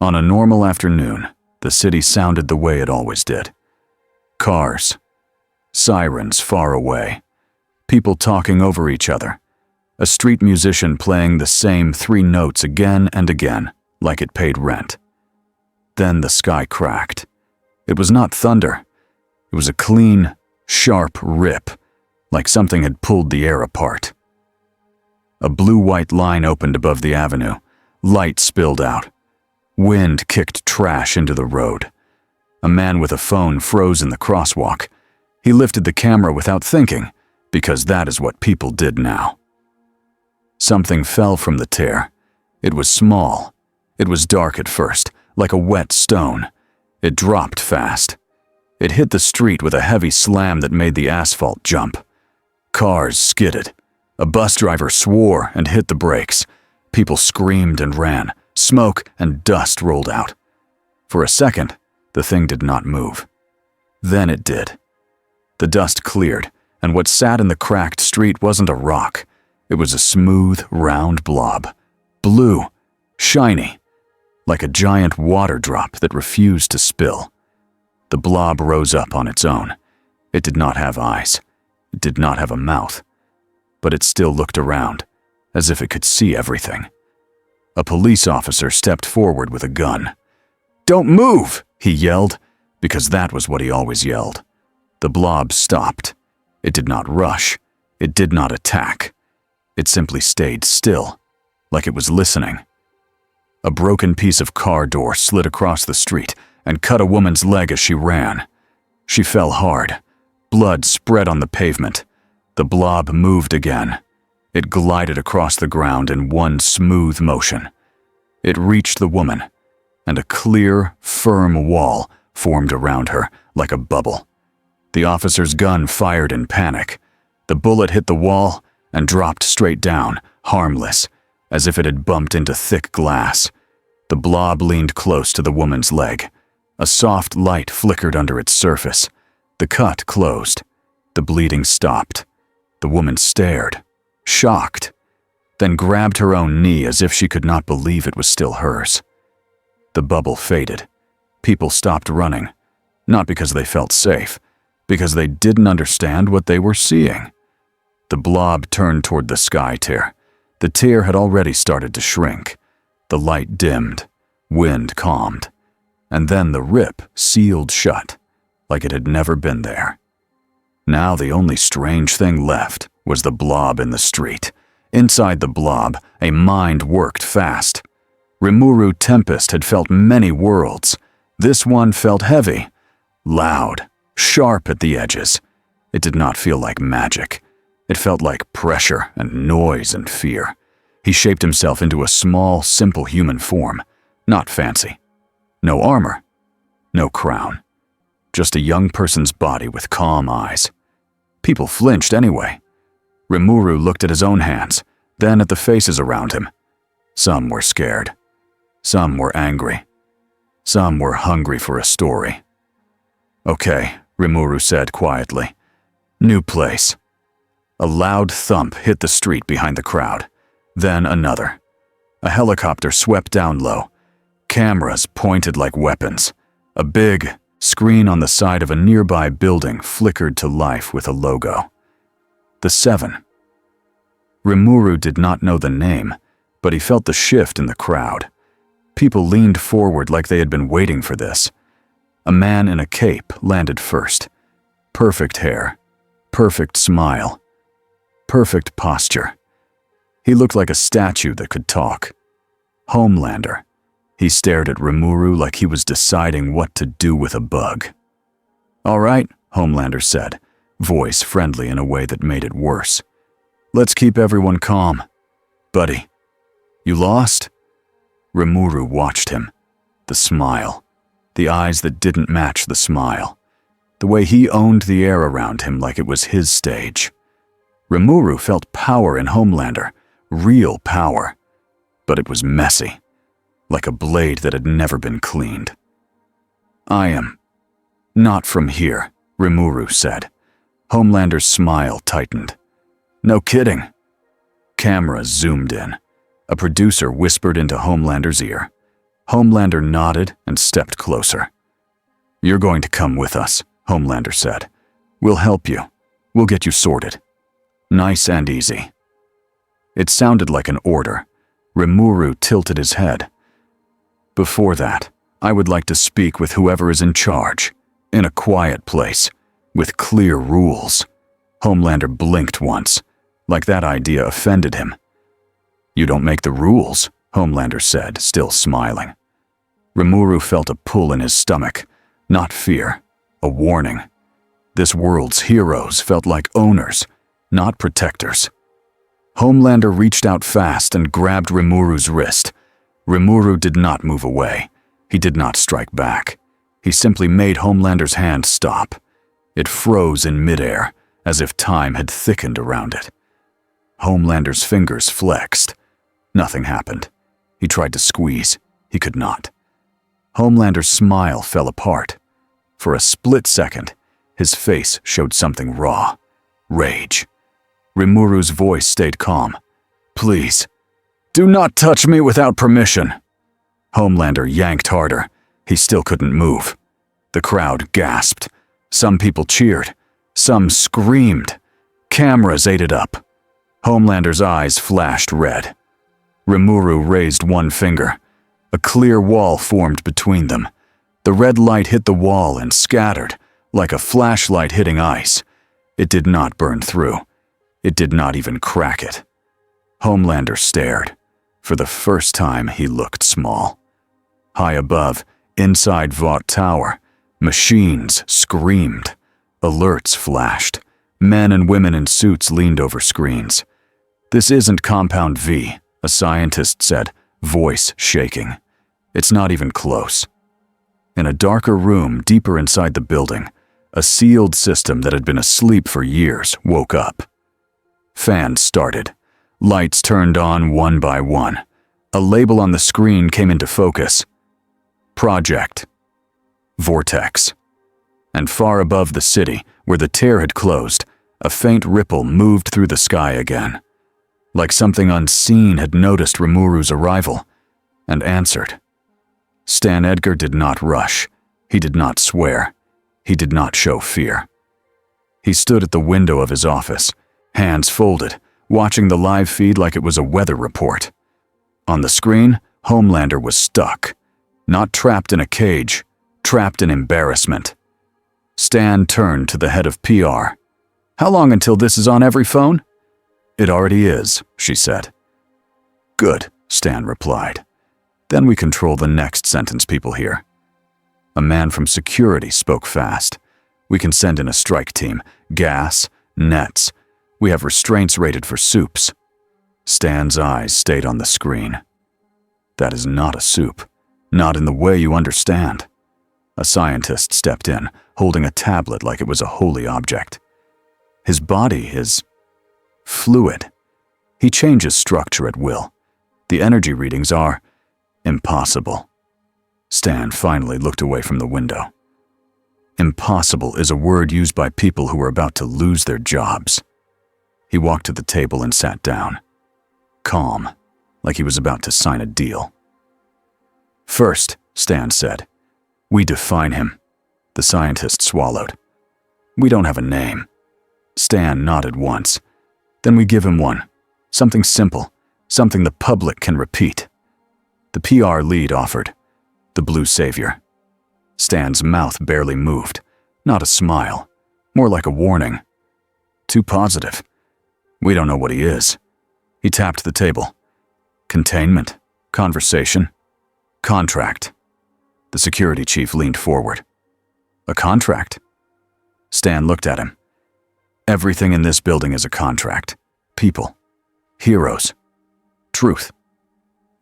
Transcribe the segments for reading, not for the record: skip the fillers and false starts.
On a normal afternoon, the city sounded the way it always did. Cars, sirens far away, people talking over each other, a street musician playing the same 3 notes again and again, like it paid rent. Then the sky cracked. It was not thunder. It was a clean, sharp rip, like something had pulled the air apart. A blue-white line opened above the avenue. Light spilled out. Wind kicked trash into the road. A man with a phone froze in the crosswalk. He lifted the camera without thinking, because that is what people did now. Something fell from the tear. It was small. It was dark at first, like a wet stone. It dropped fast. It hit the street with a heavy slam that made the asphalt jump. Cars skidded. A bus driver swore and hit the brakes. People screamed and ran. Smoke and dust rolled out. For a second, the thing did not move. Then it did. The dust cleared, and what sat in the cracked street wasn't a rock. It was a smooth, round blob. Blue, shiny, like a giant water drop that refused to spill. The blob rose up on its own. It did not have eyes. It did not have a mouth. But it still looked around, as if it could see everything. A police officer stepped forward with a gun. "Don't move!" he yelled, because that was what he always yelled. The blob stopped. It did not rush. It did not attack. It simply stayed still, like it was listening. A broken piece of car door slid across the street and cut a woman's leg as she ran. She fell hard. Blood spread on the pavement. The blob moved again. It glided across the ground in one smooth motion. It reached the woman, and a clear, firm wall formed around her like a bubble. The officer's gun fired in panic. The bullet hit the wall and dropped straight down, harmless, as if it had bumped into thick glass. The blob leaned close to the woman's leg. A soft light flickered under its surface. The cut closed. The bleeding stopped. The woman stared, shocked, then grabbed her own knee as if she could not believe it was still hers. The bubble faded. People stopped running, not because they felt safe, because they didn't understand what they were seeing. The blob turned toward the sky tear. The tear had already started to shrink. The light dimmed, wind calmed, and then the rip sealed shut, like it had never been there. Now the only strange thing left was the blob in the street. Inside the blob, a mind worked fast. Rimuru Tempest had felt many worlds. This one felt heavy, loud, sharp at the edges. It did not feel like magic. It felt like pressure and noise and fear. He shaped himself into a small, simple human form, not fancy. No armor, no crown. Just a young person's body with calm eyes. People flinched anyway. Rimuru looked at his own hands, then at the faces around him. Some were scared. Some were angry. Some were hungry for a story. "Okay," Rimuru said quietly. "New place." A loud thump hit the street behind the crowd. Then another. A helicopter swept down low. Cameras pointed like weapons. A big screen on the side of a nearby building flickered to life with a logo. The 7. Rimuru did not know the name, but he felt the shift in the crowd. People leaned forward like they had been waiting for this. A man in a cape landed first. Perfect hair, perfect smile, perfect posture. He looked like a statue that could talk. Homelander. He stared at Rimuru like he was deciding what to do with a bug. "All right," Homelander said, voice friendly in a way that made it worse. "Let's keep everyone calm. Buddy, you lost?" Rimuru watched him. The smile. The eyes that didn't match the smile. The way he owned the air around him like it was his stage. Rimuru felt power in Homelander, real power. But it was messy. Like a blade that had never been cleaned. "I am not from here," Rimuru said. Homelander's smile tightened. "No kidding." Cameras zoomed in. A producer whispered into Homelander's ear. Homelander nodded and stepped closer. "You're going to come with us," Homelander said. "We'll help you. We'll get you sorted. Nice and easy." It sounded like an order. Rimuru tilted his head. "Before that, I would like to speak with whoever is in charge, in a quiet place, with clear rules." Homelander blinked once, like that idea offended him. "You don't make the rules," Homelander said, still smiling. Rimuru felt a pull in his stomach, not fear, a warning. This world's heroes felt like owners, not protectors. Homelander reached out fast and grabbed Rimuru's wrist. Rimuru did not move away. He did not strike back. He simply made Homelander's hand stop. It froze in midair, as if time had thickened around it. Homelander's fingers flexed. Nothing happened. He tried to squeeze. He could not. Homelander's smile fell apart. For a split second, his face showed something raw. Rage. Rimuru's voice stayed calm. "Please, do not touch me without permission." Homelander yanked harder. He still couldn't move. The crowd gasped. Some people cheered. Some screamed. Cameras ate it up. Homelander's eyes flashed red. Rimuru raised one finger. A clear wall formed between them. The red light hit the wall and scattered, like a flashlight hitting ice. It did not burn through. It did not even crack it. Homelander stared. For the first time, he looked small. High above, inside Vought Tower, machines screamed. Alerts flashed. Men and women in suits leaned over screens. "This isn't Compound V," a scientist said, voice shaking. "It's not even close." In a darker room deeper inside the building, a sealed system that had been asleep for years woke up. Fans started. Lights turned on one by one. A label on the screen came into focus. Project. Vortex. And far above the city, where the tear had closed, a faint ripple moved through the sky again. Like something unseen had noticed Rimuru's arrival, and answered. Stan Edgar did not rush. He did not swear. He did not show fear. He stood at the window of his office, hands folded, watching the live feed like it was a weather report. On the screen, Homelander was stuck. Not trapped in a cage, trapped in embarrassment. Stan turned to the head of PR. "How long until this is on every phone?" "It already is," she said. "Good," Stan replied. "Then we control the next sentence people hear." A man from security spoke fast. "We can send in a strike team. Gas, nets. We have restraints rated for soups." Stan's eyes stayed on the screen. "That is not a soup. Not in the way you understand." A scientist stepped in, holding a tablet like it was a holy object. "His body is fluid. He changes structure at will. The energy readings are impossible." Stan finally looked away from the window. Impossible is a word used by people who are about to lose their jobs. He walked to the table and sat down. Calm, like he was about to sign a deal. "First," Stan said, "we define him." The scientist swallowed. "We don't have a name." Stan nodded once. "Then we give him one. Something simple, something the public can repeat." The PR lead offered. The Blue Savior. Stan's mouth barely moved. Not a smile. More like a warning. Too positive. "We don't know what he is." He tapped the table. "Containment. Conversation. Contract." The security chief leaned forward. "A contract?" Stan looked at him. "Everything in this building is a contract. People. Heroes. Truth."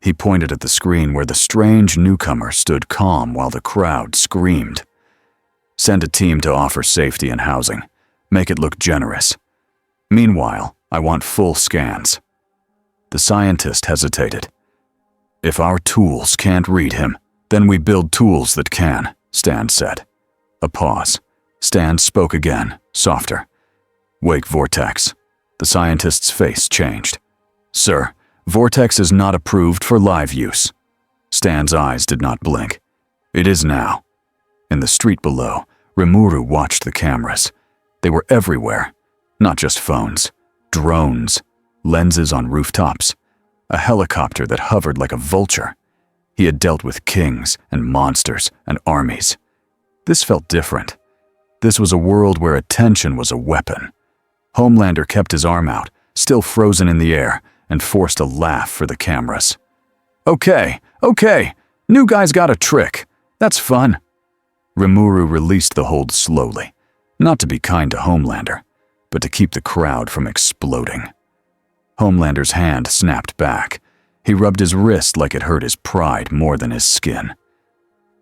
He pointed at the screen where the strange newcomer stood calm while the crowd screamed. "Send a team to offer safety and housing. Make it look generous. Meanwhile, I want full scans." The scientist hesitated. "If our tools can't read him, then we build tools that can," Stan said. A pause. Stan spoke again, softer. "Wake Vortex." The scientist's face changed. "Sir, Vortex is not approved for live use." Stan's eyes did not blink. It is now. In the street below, Rimuru watched the cameras. They were everywhere. Not just phones. Drones. Lenses on rooftops. A helicopter that hovered like a vulture. He had dealt with kings and monsters and armies. This felt different. This was a world where attention was a weapon. Homelander kept his arm out, still frozen in the air, and forced a laugh for the cameras. Okay, new guy's got a trick. That's fun. Rimuru released the hold slowly, not to be kind to Homelander, but to keep the crowd from exploding. Homelander's hand snapped back. He rubbed his wrist like it hurt his pride more than his skin.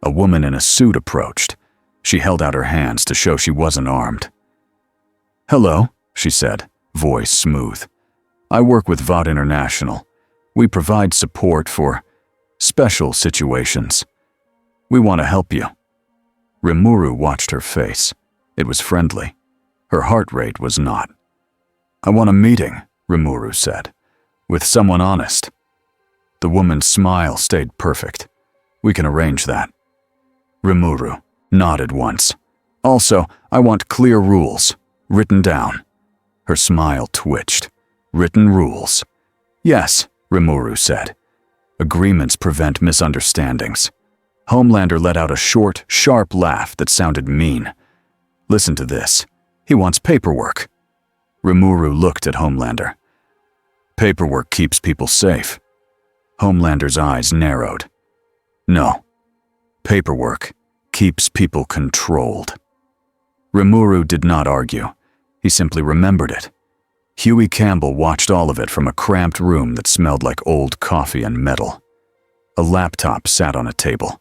A woman in a suit approached. She held out her hands to show she wasn't armed. "Hello," she said, voice smooth. "I work with VOD International. We provide support for special situations. We want to help you." Rimuru watched her face. It was friendly. Her heart rate was not. "I want a meeting," Rimuru said, "with someone honest." The woman's smile stayed perfect. "We can arrange that." Rimuru nodded once. "Also, I want clear rules, written down." Her smile twitched. "Written rules." "Yes," Rimuru said. "Agreements prevent misunderstandings." Homelander let out a short, sharp laugh that sounded mean. "Listen to this. He wants paperwork." Rimuru looked at Homelander. "Paperwork keeps people safe." Homelander's eyes narrowed. "No. Paperwork keeps people controlled." Rimuru did not argue. He simply remembered it. Huey Campbell watched all of it from a cramped room that smelled like old coffee and metal. A laptop sat on a table.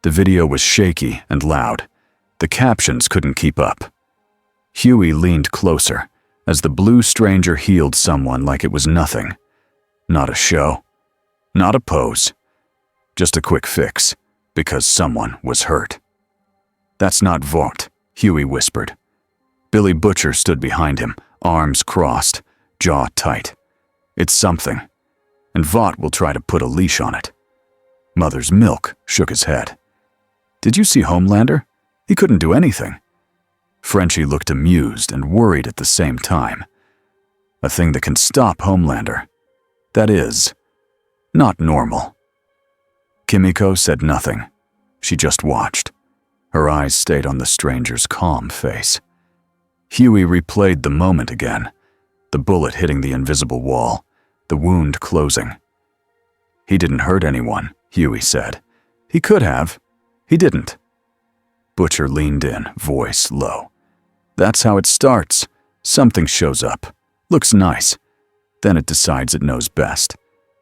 The video was shaky and loud. The captions couldn't keep up. Huey leaned closer as the blue stranger healed someone like it was nothing. Not a show. Not a pose. Just a quick fix, because someone was hurt. "That's not Vought," Huey whispered. Billy Butcher stood behind him, arms crossed, jaw tight. "It's something, and Vought will try to put a leash on it." Mother's Milk shook his head. "Did you see Homelander? He couldn't do anything." Frenchie looked amused and worried at the same time. "A thing that can stop Homelander. That is, not normal." Kimiko said nothing. She just watched. Her eyes stayed on the stranger's calm face. Huey replayed the moment again. The bullet hitting the invisible wall, the wound closing. "He didn't hurt anyone," Huey said. "He could have. He didn't." Butcher leaned in, voice low. "That's how it starts. Something shows up. Looks nice. Then it decides it knows best.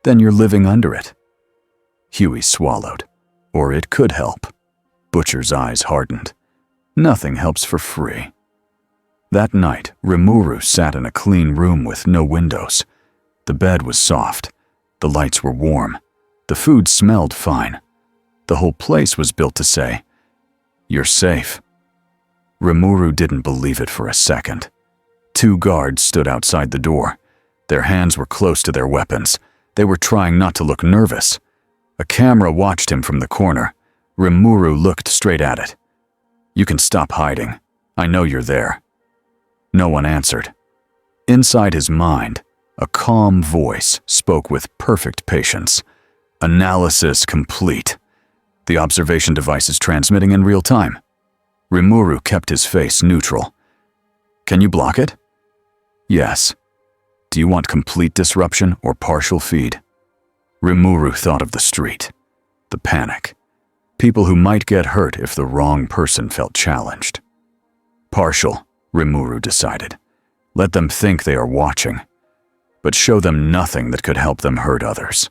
Then you're living under it." Huey swallowed. "Or it could help." Butcher's eyes hardened. "Nothing helps for free." That night, Rimuru sat in a clean room with no windows. The bed was soft. The lights were warm. The food smelled fine. The whole place was built to say, "You're safe." Rimuru didn't believe it for a second. 2 guards stood outside the door. Their hands were close to their weapons. They were trying not to look nervous. A camera watched him from the corner. Rimuru looked straight at it. "You can stop hiding. I know you're there." No one answered. Inside his mind, a calm voice spoke with perfect patience. "Analysis complete. The observation device is transmitting in real time." Rimuru kept his face neutral. "Can you block it?" "Yes." "Do you want complete disruption or partial feed?" Rimuru thought of the street. The panic. People who might get hurt if the wrong person felt challenged. "Partial," Rimuru decided. "Let them think they are watching, but show them nothing that could help them hurt others."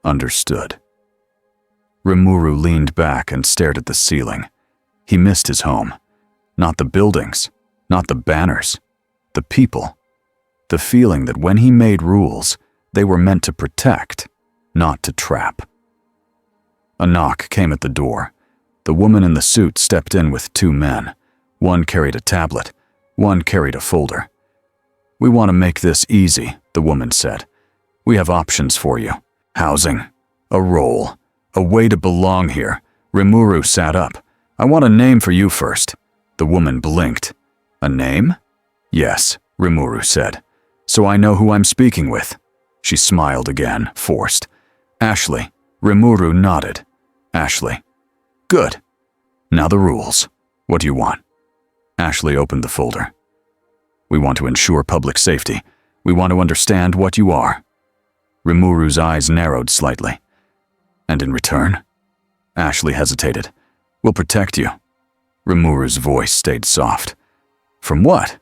Understood. Rimuru leaned back and stared at the ceiling. He missed his home. Not the buildings, not the banners, the people. The feeling that when he made rules, they were meant to protect, not to trap. A knock came at the door. The woman in the suit stepped in with 2 men. One carried a tablet. One carried a folder. "We want to make this easy," the woman said. "We have options for you. Housing, a role, A way to belong here. Rimuru sat up. I want a name for you first. The woman blinked. A name? Yes, Rimuru said. So I know who I'm speaking with. She smiled again, forced. Ashley. Rimuru nodded. Ashley. Good. Now the rules. What do you want? Ashley opened the folder. We want to ensure public safety. We want to understand what you are. Rimuru's eyes narrowed slightly. And in return? Ashley hesitated. We'll protect you. Rimuru's voice stayed soft. From what?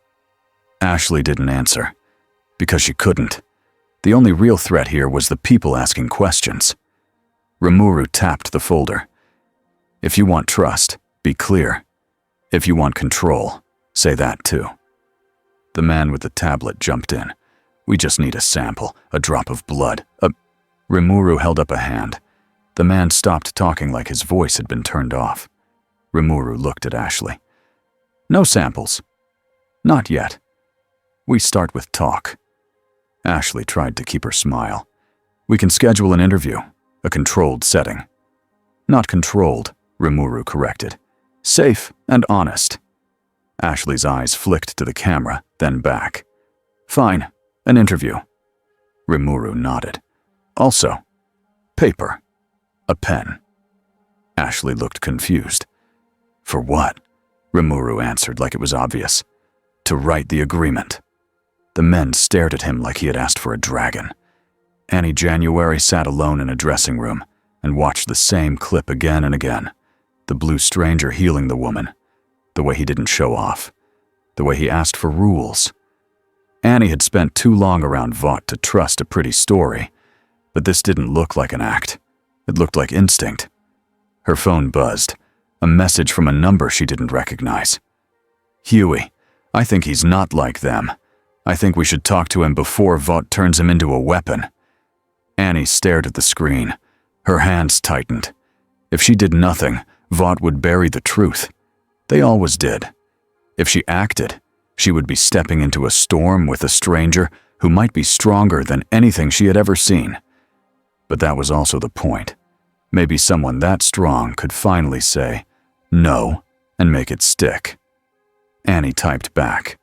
Ashley didn't answer. Because she couldn't. The only real threat here was the people asking questions. Rimuru tapped the folder. If you want trust, be clear. If you want control, say that too. The man with the tablet jumped in. We just need a sample, a drop of blood. Rimuru held up a hand. The man stopped talking like his voice had been turned off. Rimuru looked at Ashley. No samples. Not yet. We start with talk. Ashley tried to keep her smile. We can schedule an interview, a controlled setting. Not controlled, Rimuru corrected. Safe and honest. Ashley's eyes flicked to the camera, then back. Fine, an interview. Rimuru nodded. Also, paper. A pen. Ashley looked confused. For what? Rimuru answered like it was obvious. To write the agreement. The men stared at him like he had asked for a dragon. Annie January sat alone in a dressing room and watched the same clip again and again. The blue stranger healing the woman. The way he didn't show off. The way he asked for rules. Annie had spent too long around Vought to trust a pretty story, but this didn't look like an act. It looked like instinct. Her phone buzzed. A message from a number she didn't recognize. Huey, I think he's not like them. I think we should talk to him before Vought turns him into a weapon. Annie stared at the screen. Her hands tightened. If she did nothing, Vought would bury the truth. They always did. If she acted, she would be stepping into a storm with a stranger who might be stronger than anything she had ever seen. But that was also the point. Maybe someone that strong could finally say, no, and make it stick. Annie typed back.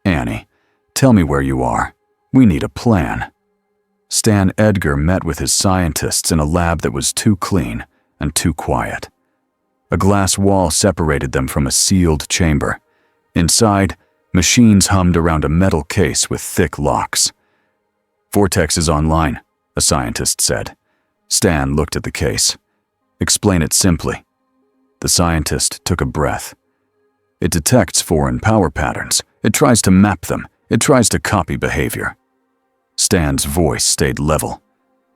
Annie, tell me where you are. We need a plan. Stan Edgar met with his scientists in a lab that was too clean and too quiet. A glass wall separated them from a sealed chamber. Inside, machines hummed around a metal case with thick locks. Vortex is online, a scientist said. Stan looked at the case. Explain it simply. The scientist took a breath. It detects foreign power patterns. It tries to map them. It tries to copy behavior. Stan's voice stayed level.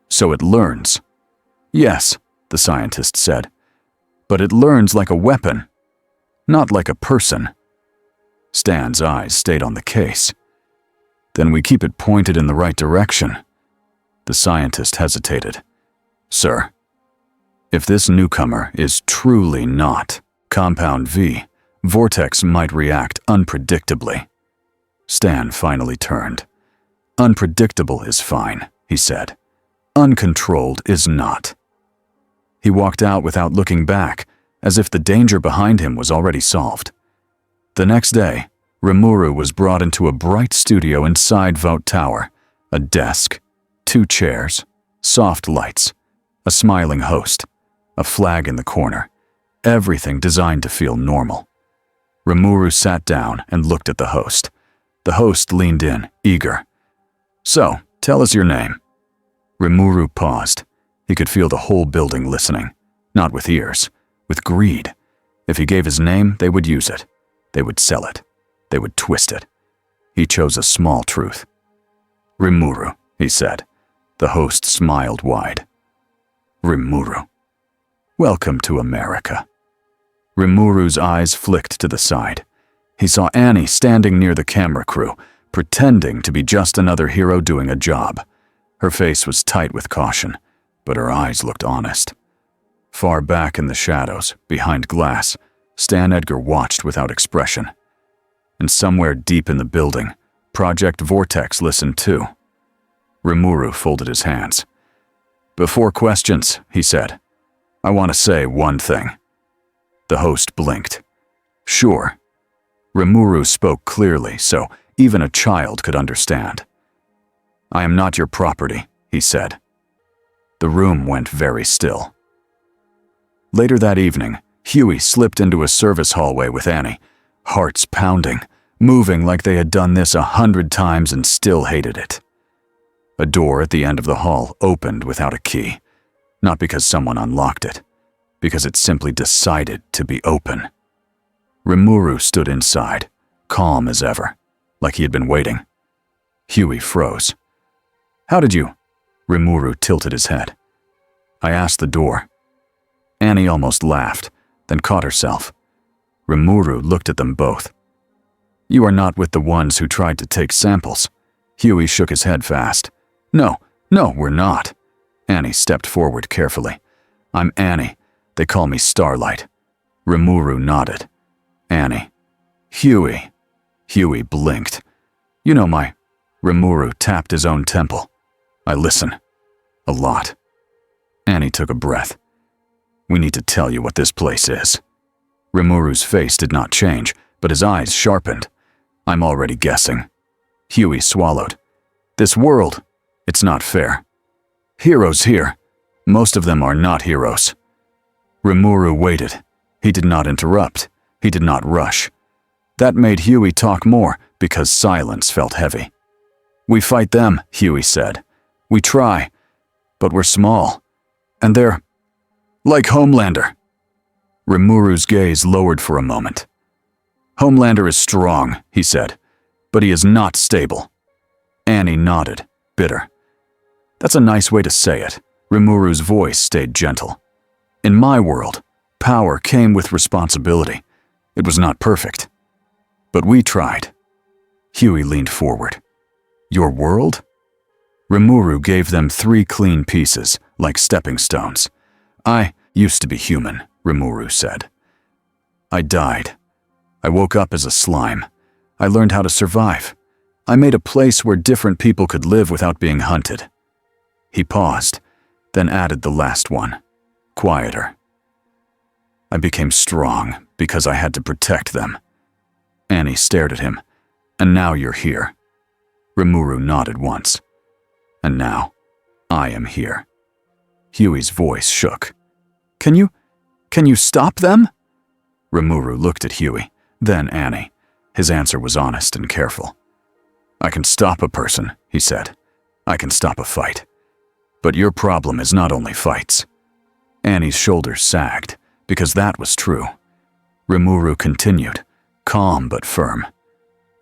So it learns. Yes, the scientist said. But it learns like a weapon, not like a person. Stan's eyes stayed on the case. Then we keep it pointed in the right direction. The scientist hesitated. Sir, if this newcomer is truly not Compound V, Vortex might react unpredictably. Stan finally turned. Unpredictable is fine, he said. Uncontrolled is not. He walked out without looking back, as if the danger behind him was already solved. The next day, Rimuru was brought into a bright studio inside Vought Tower. A desk, 2 chairs, soft lights, a smiling host, a flag in the corner, everything designed to feel normal. Rimuru sat down and looked at the host. The host leaned in, eager. So, tell us your name. Rimuru paused. He could feel the whole building listening, not with ears, with greed. If he gave his name, they would use it. They would sell it. They would twist it. He chose a small truth. Rimuru, he said. The host smiled wide. Rimuru. Welcome to America. Rimuru's eyes flicked to the side. He saw Annie standing near the camera crew, pretending to be just another hero doing a job. Her face was tight with caution, but her eyes looked honest. Far back in the shadows, behind glass, Stan Edgar watched without expression. And somewhere deep in the building, Project Vortex listened too. Rimuru folded his hands. Before questions, he said, I want to say one thing. The host blinked. Sure. Rimuru spoke clearly, so even a child could understand. I am not your property, he said. The room went very still. Later that evening, Huey slipped into a service hallway with Annie, hearts pounding, moving like they had done this 100 times and still hated it. A door at the end of the hall opened without a key, not because someone unlocked it, because it simply decided to be open. Rimuru stood inside, calm as ever, like he had been waiting. Huey froze. How did you? Rimuru tilted his head. I asked the door. Annie almost laughed, then caught herself. Rimuru looked at them both. You are not with the ones who tried to take samples. Huey shook his head fast. No, we're not. Annie stepped forward carefully. I'm Annie. They call me Starlight. Rimuru nodded. Annie. Huey. Huey blinked. You know my... Rimuru tapped his own temple. I listen. A lot. Annie took a breath. We need to tell you what this place is. Rimuru's face did not change, but his eyes sharpened. I'm already guessing. Huey swallowed. This world, it's not fair. Heroes here. Most of them are not heroes. Rimuru waited. He did not interrupt. He did not rush. That made Huey talk more because silence felt heavy. We fight them, Huey said. We try, but we're small. And they're like Homelander. Rimuru's gaze lowered for a moment. Homelander is strong, he said, but he is not stable. Annie nodded, bitter. That's a nice way to say it. Rimuru's voice stayed gentle. In my world, power came with responsibility. It was not perfect. But we tried. Huey leaned forward. Your world? Rimuru gave them 3 clean pieces, like stepping stones. I used to be human, Rimuru said. I died. I woke up as a slime. I learned how to survive. I made a place where different people could live without being hunted. He paused, then added the last one, quieter. I became strong because I had to protect them. Annie stared at him. And now you're here. Rimuru nodded once. And now, I am here. Huey's voice shook. Can you stop them? Rimuru looked at Huey, then Annie. His answer was honest and careful. I can stop a person, he said. I can stop a fight. But your problem is not only fights. Annie's shoulders sagged, because that was true. Rimuru continued, calm but firm.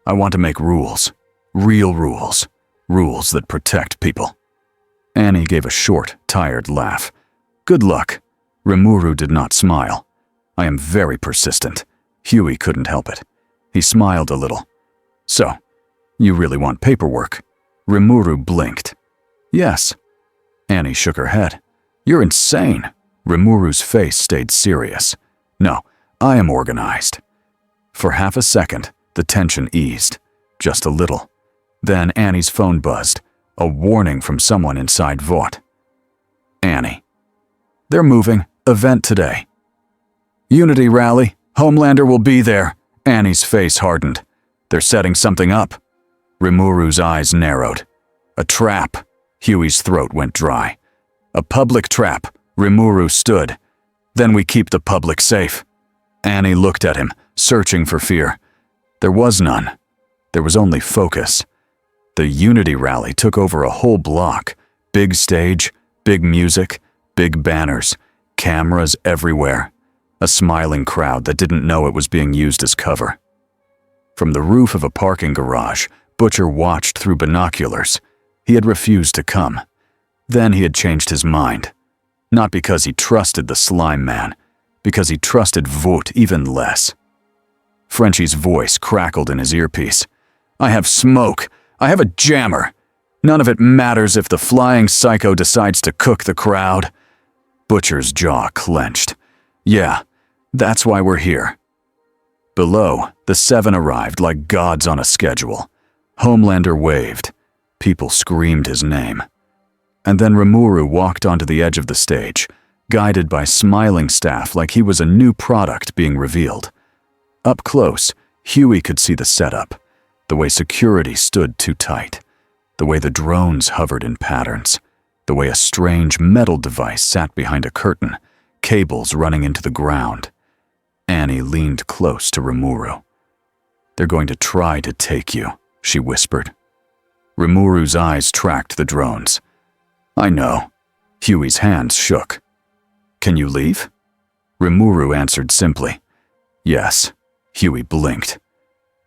I want to make rules, real rules, rules that protect people. Annie gave a short, tired laugh. Good luck. Rimuru did not smile. I am very persistent. Huey couldn't help it. He smiled a little. So, you really want paperwork? Rimuru blinked. Yes. Annie shook her head. You're insane. Rimuru's face stayed serious. No, I am organized. For half a second, the tension eased. Just a little. Then Annie's phone buzzed. A warning from someone inside Vought. Annie. They're moving. Event today. Unity rally. Homelander will be there. Annie's face hardened. They're setting something up. Rimuru's eyes narrowed. A trap. Huey's throat went dry. A public trap. Rimuru stood. Then we keep the public safe. Annie looked at him, searching for fear. There was none. There was only focus. The Unity rally took over a whole block. Big stage, big music, big banners, cameras everywhere. A smiling crowd that didn't know it was being used as cover. From the roof of a parking garage, Butcher watched through binoculars. He had refused to come. Then he had changed his mind. Not because he trusted the slime man, because he trusted Vought even less. Frenchie's voice crackled in his earpiece. I have smoke. I have a jammer. None of it matters if the flying psycho decides to cook the crowd. Butcher's jaw clenched. Yeah, that's why we're here. Below, the 7 arrived like gods on a schedule. Homelander waved. People screamed his name. And then Rimuru walked onto the edge of the stage, guided by smiling staff like he was a new product being revealed. Up close, Huey could see the setup, the way security stood too tight, the way the drones hovered in patterns, the way a strange metal device sat behind a curtain, cables running into the ground. Annie leaned close to Rimuru. "They're going to try to take you," she whispered. Rimuru's eyes tracked the drones. "I know." Huey's hands shook. "Can you leave?" Rimuru answered simply. "Yes." Huey blinked.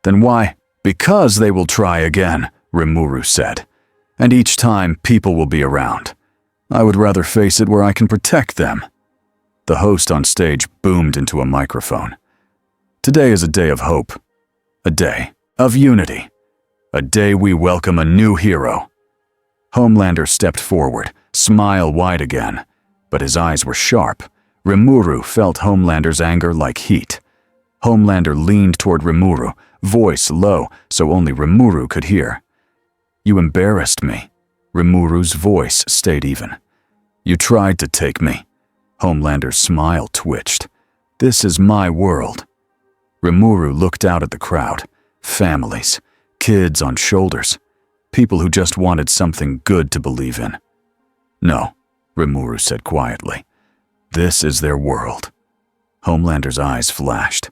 "Then why?" "Because they will try again," Rimuru said. "And each time, people will be around. I would rather face it where I can protect them." The host on stage boomed into a microphone. "Today is a day of hope. A day of unity. A day we welcome a new hero." Homelander stepped forward, smile wide again, but his eyes were sharp. Rimuru felt Homelander's anger like heat. Homelander leaned toward Rimuru, voice low so only Rimuru could hear. "You embarrassed me." Rimuru's voice stayed even. "You tried to take me." Homelander's smile twitched. "This is my world." Rimuru looked out at the crowd. Families, kids on shoulders, people who just wanted something good to believe in. "No," Rimuru said quietly. "This is their world." Homelander's eyes flashed.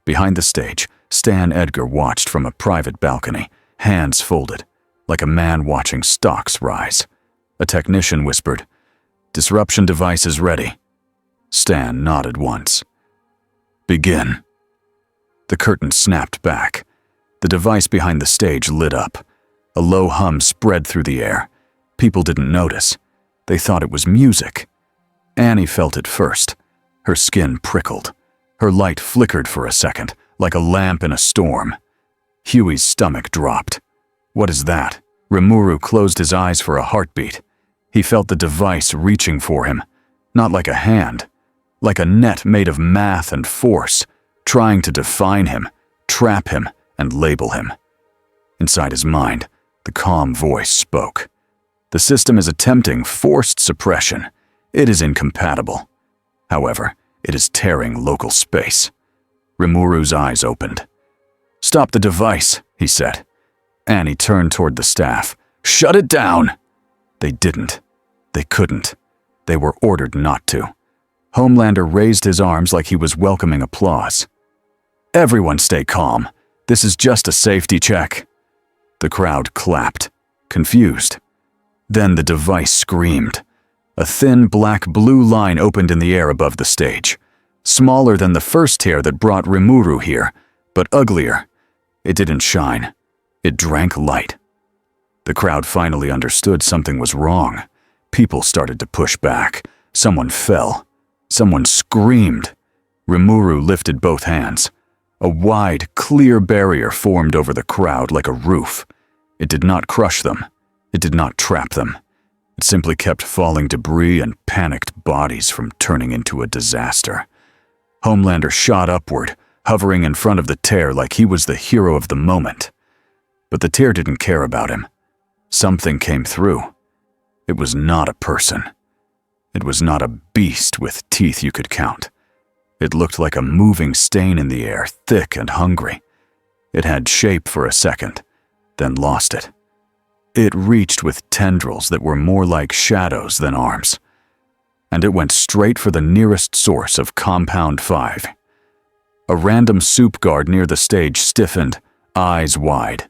Behind the stage, Stan Edgar watched from a private balcony, hands folded, like a man watching stocks rise. A technician whispered, "Disruption device is ready." Stan nodded once. "Begin." The curtain snapped back. The device behind the stage lit up. A low hum spread through the air. People didn't notice. They thought it was music. Annie felt it first. Her skin prickled. Her light flickered for a second, like a lamp in a storm. Huey's stomach dropped. "What is that?" Rimuru closed his eyes for a heartbeat. He felt the device reaching for him, not like a hand, like a net made of math and force, trying to define him, trap him, and label him. Inside his mind, the calm voice spoke. "The system is attempting forced suppression. It is incompatible. However, it is tearing local space." Rimuru's eyes opened. "Stop the device," he said. Annie turned toward the staff. "Shut it down!" They didn't. They couldn't. They were ordered not to. Homelander raised his arms like he was welcoming applause. "Everyone stay calm. This is just a safety check." The crowd clapped, confused. Then the device screamed. A thin black-blue line opened in the air above the stage. Smaller than the first tear that brought Rimuru here, but uglier. It didn't shine. It drank light. The crowd finally understood something was wrong. People started to push back. Someone fell. Someone screamed. Rimuru lifted both hands. A wide, clear barrier formed over the crowd like a roof. It did not crush them. It did not trap them. It simply kept falling debris and panicked bodies from turning into a disaster. Homelander shot upward, hovering in front of the tear like he was the hero of the moment. But the tear didn't care about him. Something came through. It was not a person. It was not a beast with teeth you could count. It looked like a moving stain in the air, thick and hungry. It had shape for a second, then lost it. It reached with tendrils that were more like shadows than arms. And it went straight for the nearest source of Compound 5. A random soup guard near the stage stiffened, eyes wide.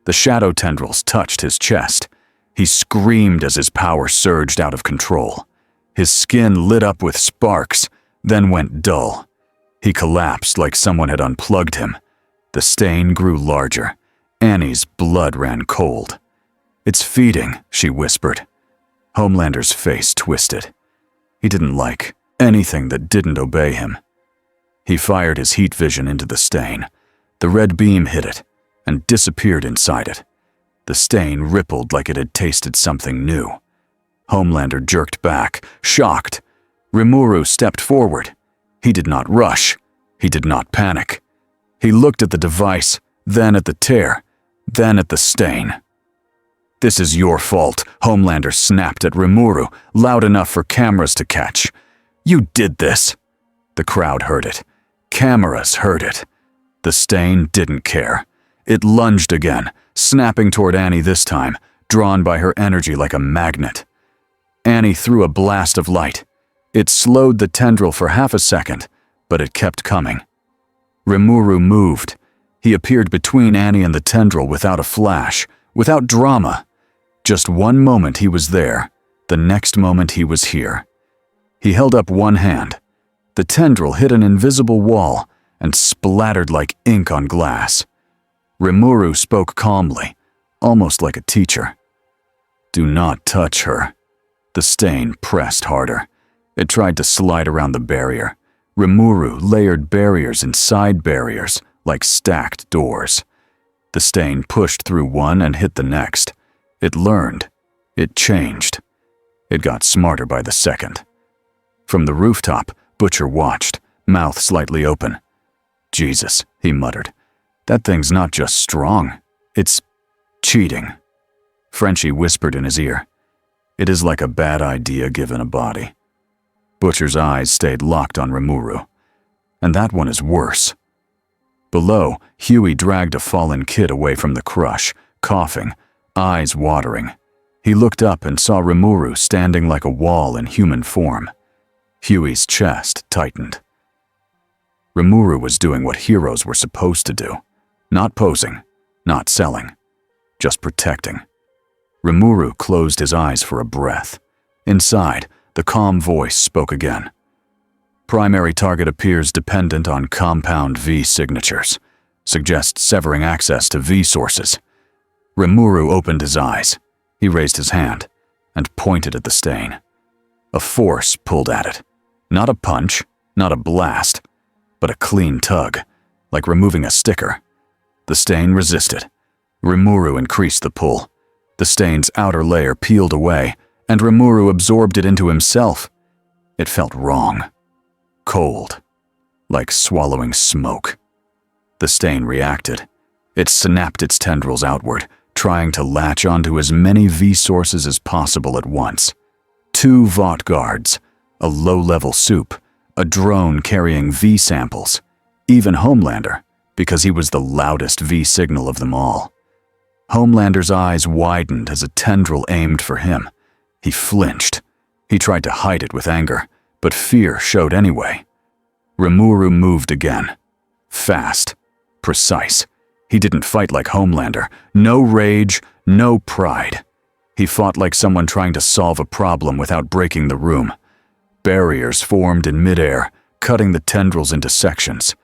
The shadow tendrils touched his chest. He screamed as his power surged out of control. His skin lit up with sparks, then went dull. He collapsed like someone had unplugged him. The stain grew larger. Annie's blood ran cold. "It's feeding," she whispered. Homelander's face twisted. He didn't like anything that didn't obey him. He fired his heat vision into the stain. The red beam hit it and disappeared inside it. The stain rippled like it had tasted something new. Homelander jerked back, shocked. Rimuru stepped forward. He did not rush. He did not panic. He looked at the device, then at the tear, then at the stain. "This is your fault," Homelander snapped at Rimuru, loud enough for cameras to catch. "You did this." The crowd heard it. Cameras heard it. The stain didn't care. It lunged again, snapping toward Annie this time, drawn by her energy like a magnet. Annie threw a blast of light. It slowed the tendril for half a second, but it kept coming. Rimuru moved. He appeared between Annie and the tendril without a flash, without drama. Just one moment he was there, the next moment he was here. He held up one hand. The tendril hit an invisible wall and splattered like ink on glass. Rimuru spoke calmly, almost like a teacher. "Do not touch her." The stain pressed harder. It tried to slide around the barrier. Rimuru layered barriers inside barriers, like stacked doors. The stain pushed through one and hit the next. It learned. It changed. It got smarter by the second. From the rooftop, Butcher watched, mouth slightly open. "Jesus," he muttered. "That thing's not just strong. It's cheating." Frenchie whispered in his ear. "It is like a bad idea given a body." Butcher's eyes stayed locked on Rimuru. "And that one is worse." Below, Huey dragged a fallen kid away from the crush, coughing, eyes watering. He looked up and saw Rimuru standing like a wall in human form. Huey's chest tightened. Rimuru was doing what heroes were supposed to do. Not posing, not selling, just protecting. Rimuru closed his eyes for a breath. Inside, the calm voice spoke again. "Primary target appears dependent on compound V signatures. Suggests severing access to V sources." Rimuru opened his eyes. He raised his hand and pointed at the stain. A force pulled at it. Not a punch, not a blast, but a clean tug, like removing a sticker. The stain resisted. Rimuru increased the pull. The stain's outer layer peeled away, and Rimuru absorbed it into himself. It felt wrong. Cold. Like swallowing smoke. The stain reacted. It snapped its tendrils outward, trying to latch onto as many V sources as possible at once. 2 Vought guards, a low-level soup, a drone carrying V samples, even Homelander, because he was the loudest V signal of them all. Homelander's eyes widened as a tendril aimed for him. He flinched. He tried to hide it with anger, but fear showed anyway. Rimuru moved again. Fast. Precise. He didn't fight like Homelander. No rage, no pride. He fought like someone trying to solve a problem without breaking the room. Barriers formed in midair, cutting the tendrils into sections.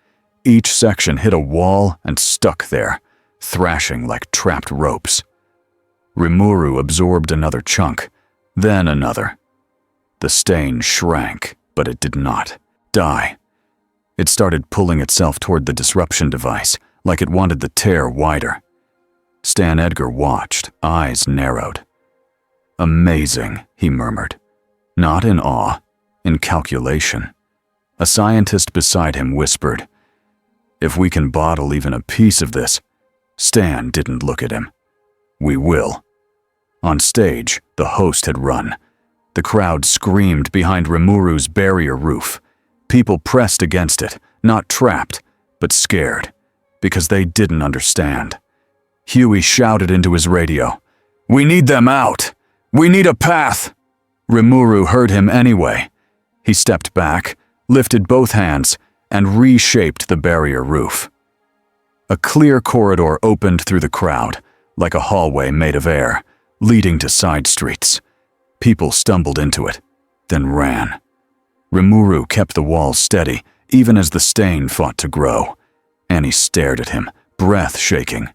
Each section hit a wall and stuck there, thrashing like trapped ropes. Rimuru absorbed another chunk, then another. The stain shrank, but it did not die. It started pulling itself toward the disruption device, like it wanted the tear wider. Stan Edgar watched, eyes narrowed. "Amazing," he murmured. Not in awe, in calculation. A scientist beside him whispered, "If we can bottle even a piece of this." Stan didn't look at him. "We will." On stage, the host had run. The crowd screamed behind Rimuru's barrier roof. People pressed against it, not trapped, but scared, because they didn't understand. Huey shouted into his radio, "We need them out! We need a path!" Rimuru heard him anyway. He stepped back, lifted both hands, and reshaped the barrier roof. A clear corridor opened through the crowd, like a hallway made of air, leading to side streets. People stumbled into it, then ran. Rimuru kept the walls steady, even as the stain fought to grow. Annie stared at him, breath shaking.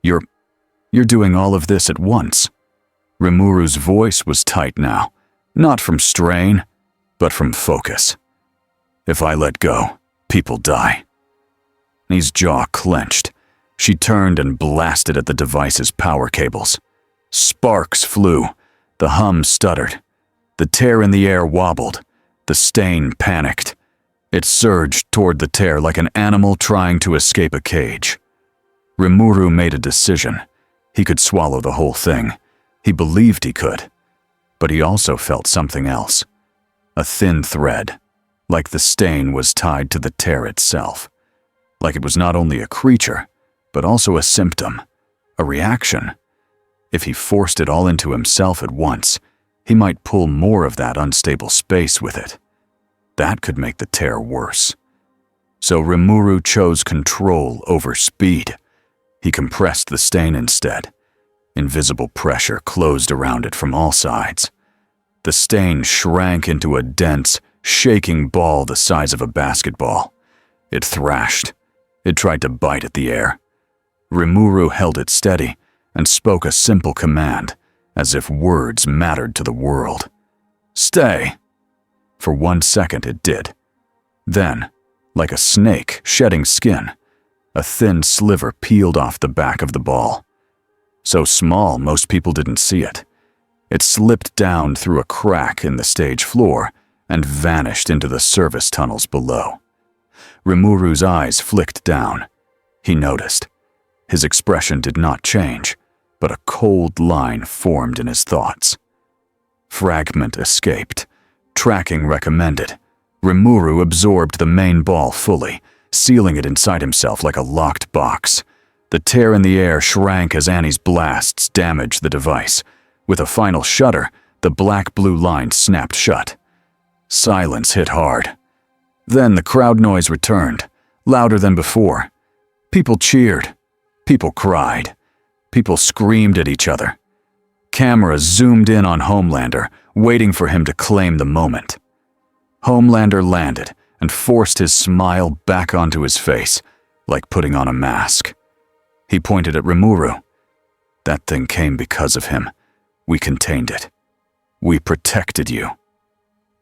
You're doing all of this at once." Rimuru's voice was tight now, not from strain, but from focus. "If I let go, people die." Annie's jaw clenched. She turned and blasted at the device's power cables. Sparks flew. The hum stuttered. The tear in the air wobbled. The stain panicked. It surged toward the tear like an animal trying to escape a cage. Rimuru made a decision. He could swallow the whole thing. He believed he could, but he also felt something else. A thin thread, like the stain was tied to the tear itself. Like it was not only a creature, but also a symptom, a reaction. If he forced it all into himself at once, he might pull more of that unstable space with it. That could make the tear worse. So Rimuru chose control over speed. He compressed the stain instead. Invisible pressure closed around it from all sides. The stain shrank into a dense, shaking ball the size of a basketball. It thrashed. It tried to bite at the air. Rimuru held it steady and spoke a simple command, as if words mattered to the world. "Stay." For 1 second it did. Then, like a snake shedding skin, a thin sliver peeled off the back of the ball. So small most people didn't see it. It slipped down through a crack in the stage floor and vanished into the service tunnels below. Rimuru's eyes flicked down. He noticed. His expression did not change, but a cold line formed in his thoughts. Fragment escaped. Tracking recommended. Rimuru absorbed the main ball fully, sealing it inside himself like a locked box. The tear in the air shrank as Annie's blasts damaged the device. With a final shudder, the black-blue line snapped shut. Silence hit hard. Then the crowd noise returned, louder than before. People cheered. People cried. People screamed at each other. Cameras zoomed in on Homelander, waiting for him to claim the moment. Homelander landed and forced his smile back onto his face, like putting on a mask. He pointed at Rimuru. "That thing came because of him. We contained it. We protected you."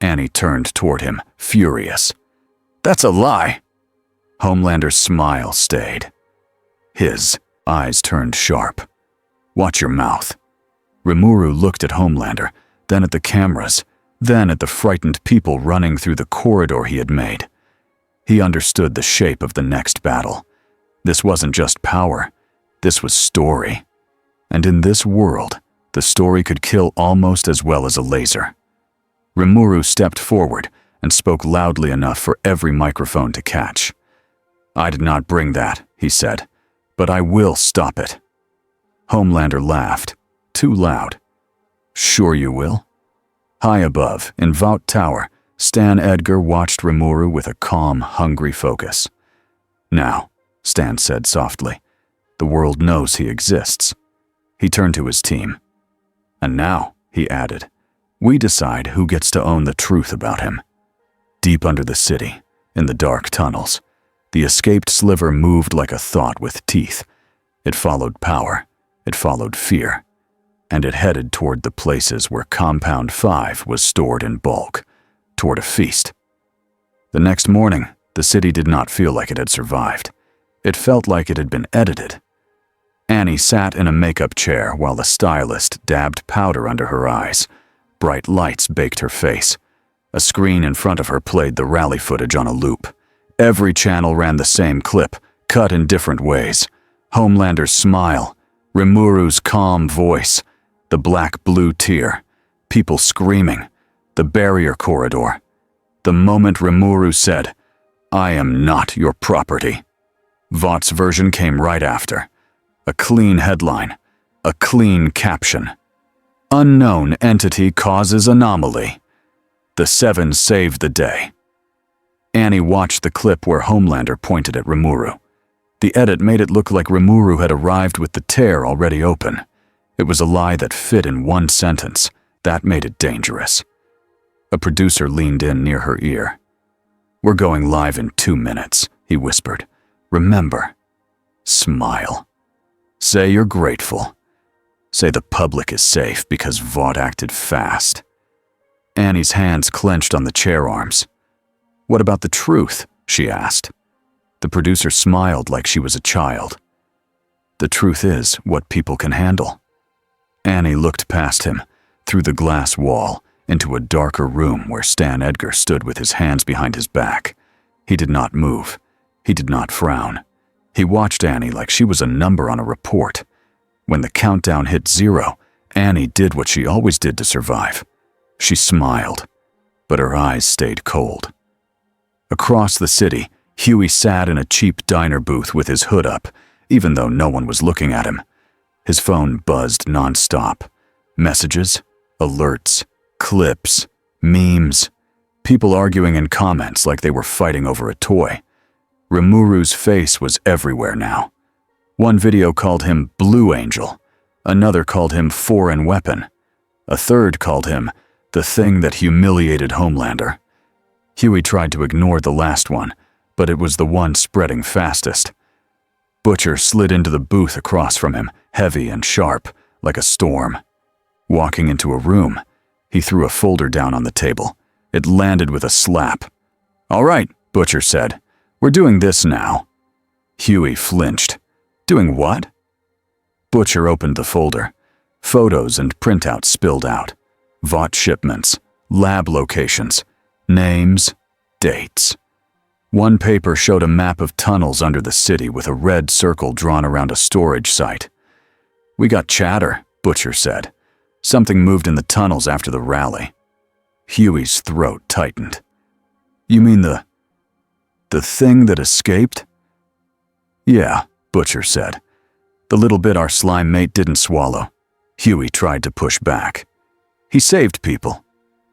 Annie turned toward him, furious. "That's a lie." Homelander's smile stayed. His eyes turned sharp. "Watch your mouth." Rimuru looked at Homelander, then at the cameras, then at the frightened people running through the corridor he had made. He understood the shape of the next battle. This wasn't just power. This was story. And in this world, the story could kill almost as well as a laser. Rimuru stepped forward and spoke loudly enough for every microphone to catch. "I did not bring that," he said, "but I will stop it." Homelander laughed, too loud. "Sure you will?" High above, in Vault Tower, Stan Edgar watched Rimuru with a calm, hungry focus. "Now," Stan said softly, "the world knows he exists." He turned to his team. "And now," he added, "we decide who gets to own the truth about him." Deep under the city, in the dark tunnels, the escaped sliver moved like a thought with teeth. It followed power. It followed fear. And it headed toward the places where Compound 5 was stored in bulk, toward a feast. The next morning, the city did not feel like it had survived. It felt like it had been edited. Annie sat in a makeup chair while the stylist dabbed powder under her eyes. Bright lights baked her face. A screen in front of her played the rally footage on a loop. Every channel ran the same clip, cut in different ways. Homelander's smile, Rimuru's calm voice, the black-blue tear, people screaming, the barrier corridor. The moment Rimuru said, "I am not your property," Vought's version came right after. A clean headline, a clean caption. "Unknown entity causes anomaly. The Seven saved the day." Annie watched the clip where Homelander pointed at Rimuru. The edit made it look like Rimuru had arrived with the tear already open. It was a lie that fit in one sentence. That made it dangerous. A producer leaned in near her ear. "We're going live in 2 minutes," he whispered. "Remember, smile. Say you're grateful. Say the public is safe because Vought acted fast." Annie's hands clenched on the chair arms. "What about the truth?" she asked. The producer smiled like she was a child. "The truth is what people can handle." Annie looked past him, through the glass wall, into a darker room where Stan Edgar stood with his hands behind his back. He did not move. He did not frown. He watched Annie like she was a number on a report. When the countdown hit 0, Annie did what she always did to survive. She smiled, but her eyes stayed cold. Across the city, Huey sat in a cheap diner booth with his hood up, even though no one was looking at him. His phone buzzed nonstop. Messages, alerts, clips, memes, people arguing in comments like they were fighting over a toy. Rimuru's face was everywhere now. One video called him Blue Angel, another called him Foreign Weapon, a third called him the thing that humiliated Homelander. Huey tried to ignore the last one, but it was the one spreading fastest. Butcher slid into the booth across from him, heavy and sharp, like a storm. Walking into a room, he threw a folder down on the table. It landed with a slap. "All right," Butcher said. "We're doing this now." Huey flinched. "Doing what?" Butcher opened the folder. Photos and printouts spilled out. Vought shipments, lab locations, names, dates. One paper showed a map of tunnels under the city with a red circle drawn around a storage site. "We got chatter," Butcher said. "Something moved in the tunnels after the rally." Huey's throat tightened. "You mean the thing that escaped?" "Yeah," Butcher said. "The little bit our slime mate didn't swallow." Huey tried to push back. "He saved people."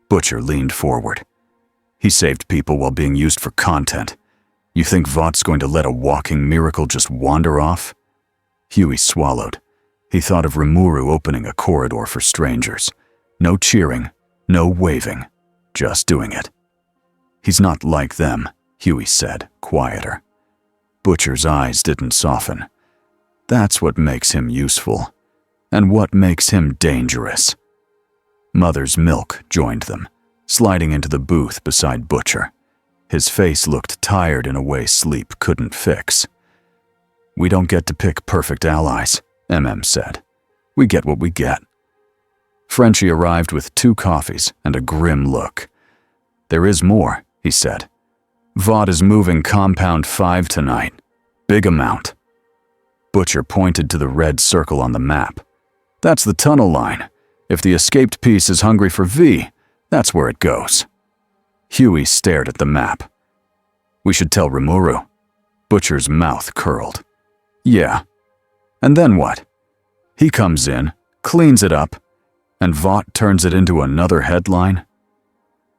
Butcher leaned forward. "He saved people while being used for content. You think Vought's going to let a walking miracle just wander off?" Huey swallowed. He thought of Rimuru opening a corridor for strangers. No cheering, no waving, just doing it. "He's not like them," Huey said, quieter. Butcher's eyes didn't soften. "That's what makes him useful, and what makes him dangerous." Mother's Milk joined them, sliding into the booth beside Butcher. His face looked tired in a way sleep couldn't fix. "We don't get to pick perfect allies," said. "We get what we get." Frenchie arrived with 2 coffees and a grim look. "There is more," he said. "Vought is moving Compound 5 tonight. Big amount." Butcher pointed to the red circle on the map. "That's the tunnel line. If the escaped piece is hungry for V, that's where it goes." Huey stared at the map. "We should tell Rimuru." Butcher's mouth curled. "Yeah. And then what? He comes in, cleans it up, and Vought turns it into another headline?"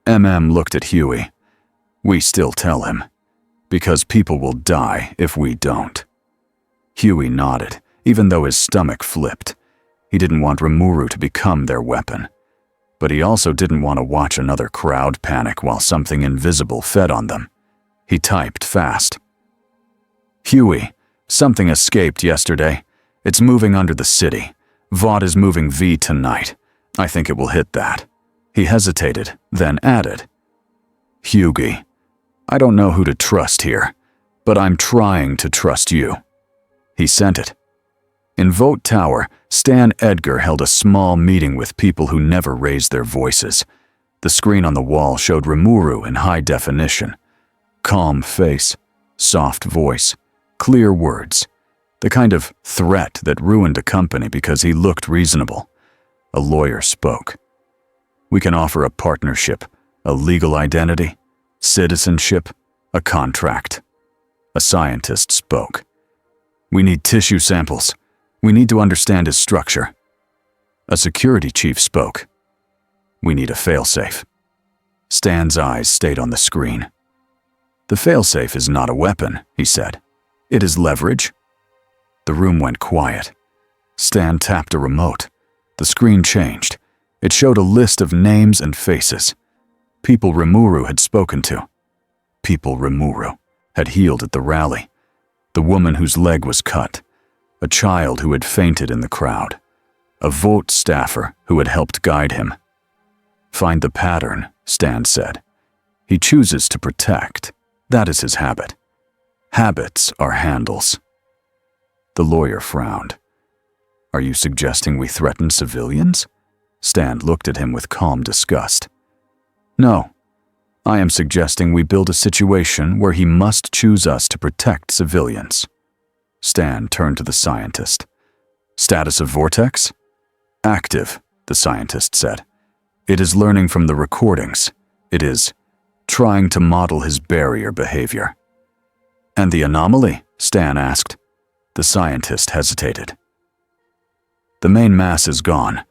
Looked at Huey. "We still tell him, because people will die if we don't." Huey nodded, even though his stomach flipped. He didn't want Rimuru to become their weapon. But he also didn't want to watch another crowd panic while something invisible fed on them. He typed fast. "Huey, something escaped yesterday. It's moving under the city. Vought is moving V tonight. I think it will hit that." He hesitated, then added, "Hughie, I don't know who to trust here, but I'm trying to trust you." He sent it. In Vote Tower, Stan Edgar held a small meeting with people who never raised their voices. The screen on the wall showed Rimuru in high definition. Calm face, soft voice, clear words. The kind of threat that ruined a company because he looked reasonable. A lawyer spoke. "We can offer a partnership, a legal identity, citizenship, a contract." A scientist spoke. "We need tissue samples. We need to understand his structure." A security chief spoke. "We need a failsafe." Stan's eyes stayed on the screen. "The failsafe is not a weapon," he said. "It is leverage." The room went quiet. Stan tapped a remote. The screen changed. It showed a list of names and faces. People Rimuru had spoken to. People Rimuru had healed at the rally. The woman whose leg was cut. A child who had fainted in the crowd. A Vote staffer who had helped guide him. "Find the pattern," Stan said. "He chooses to protect. That is his habit. Habits are handles." The lawyer frowned. "Are you suggesting we threaten civilians?" Stan looked at him with calm disgust. "No. I am suggesting we build a situation where he must choose us to protect civilians." Stan turned to the scientist. "Status of Vortex?" Active, the scientist said. It is learning from the recordings. It is trying to model his barrier behavior. And the anomaly? Stan asked. The scientist hesitated. The main mass is gone,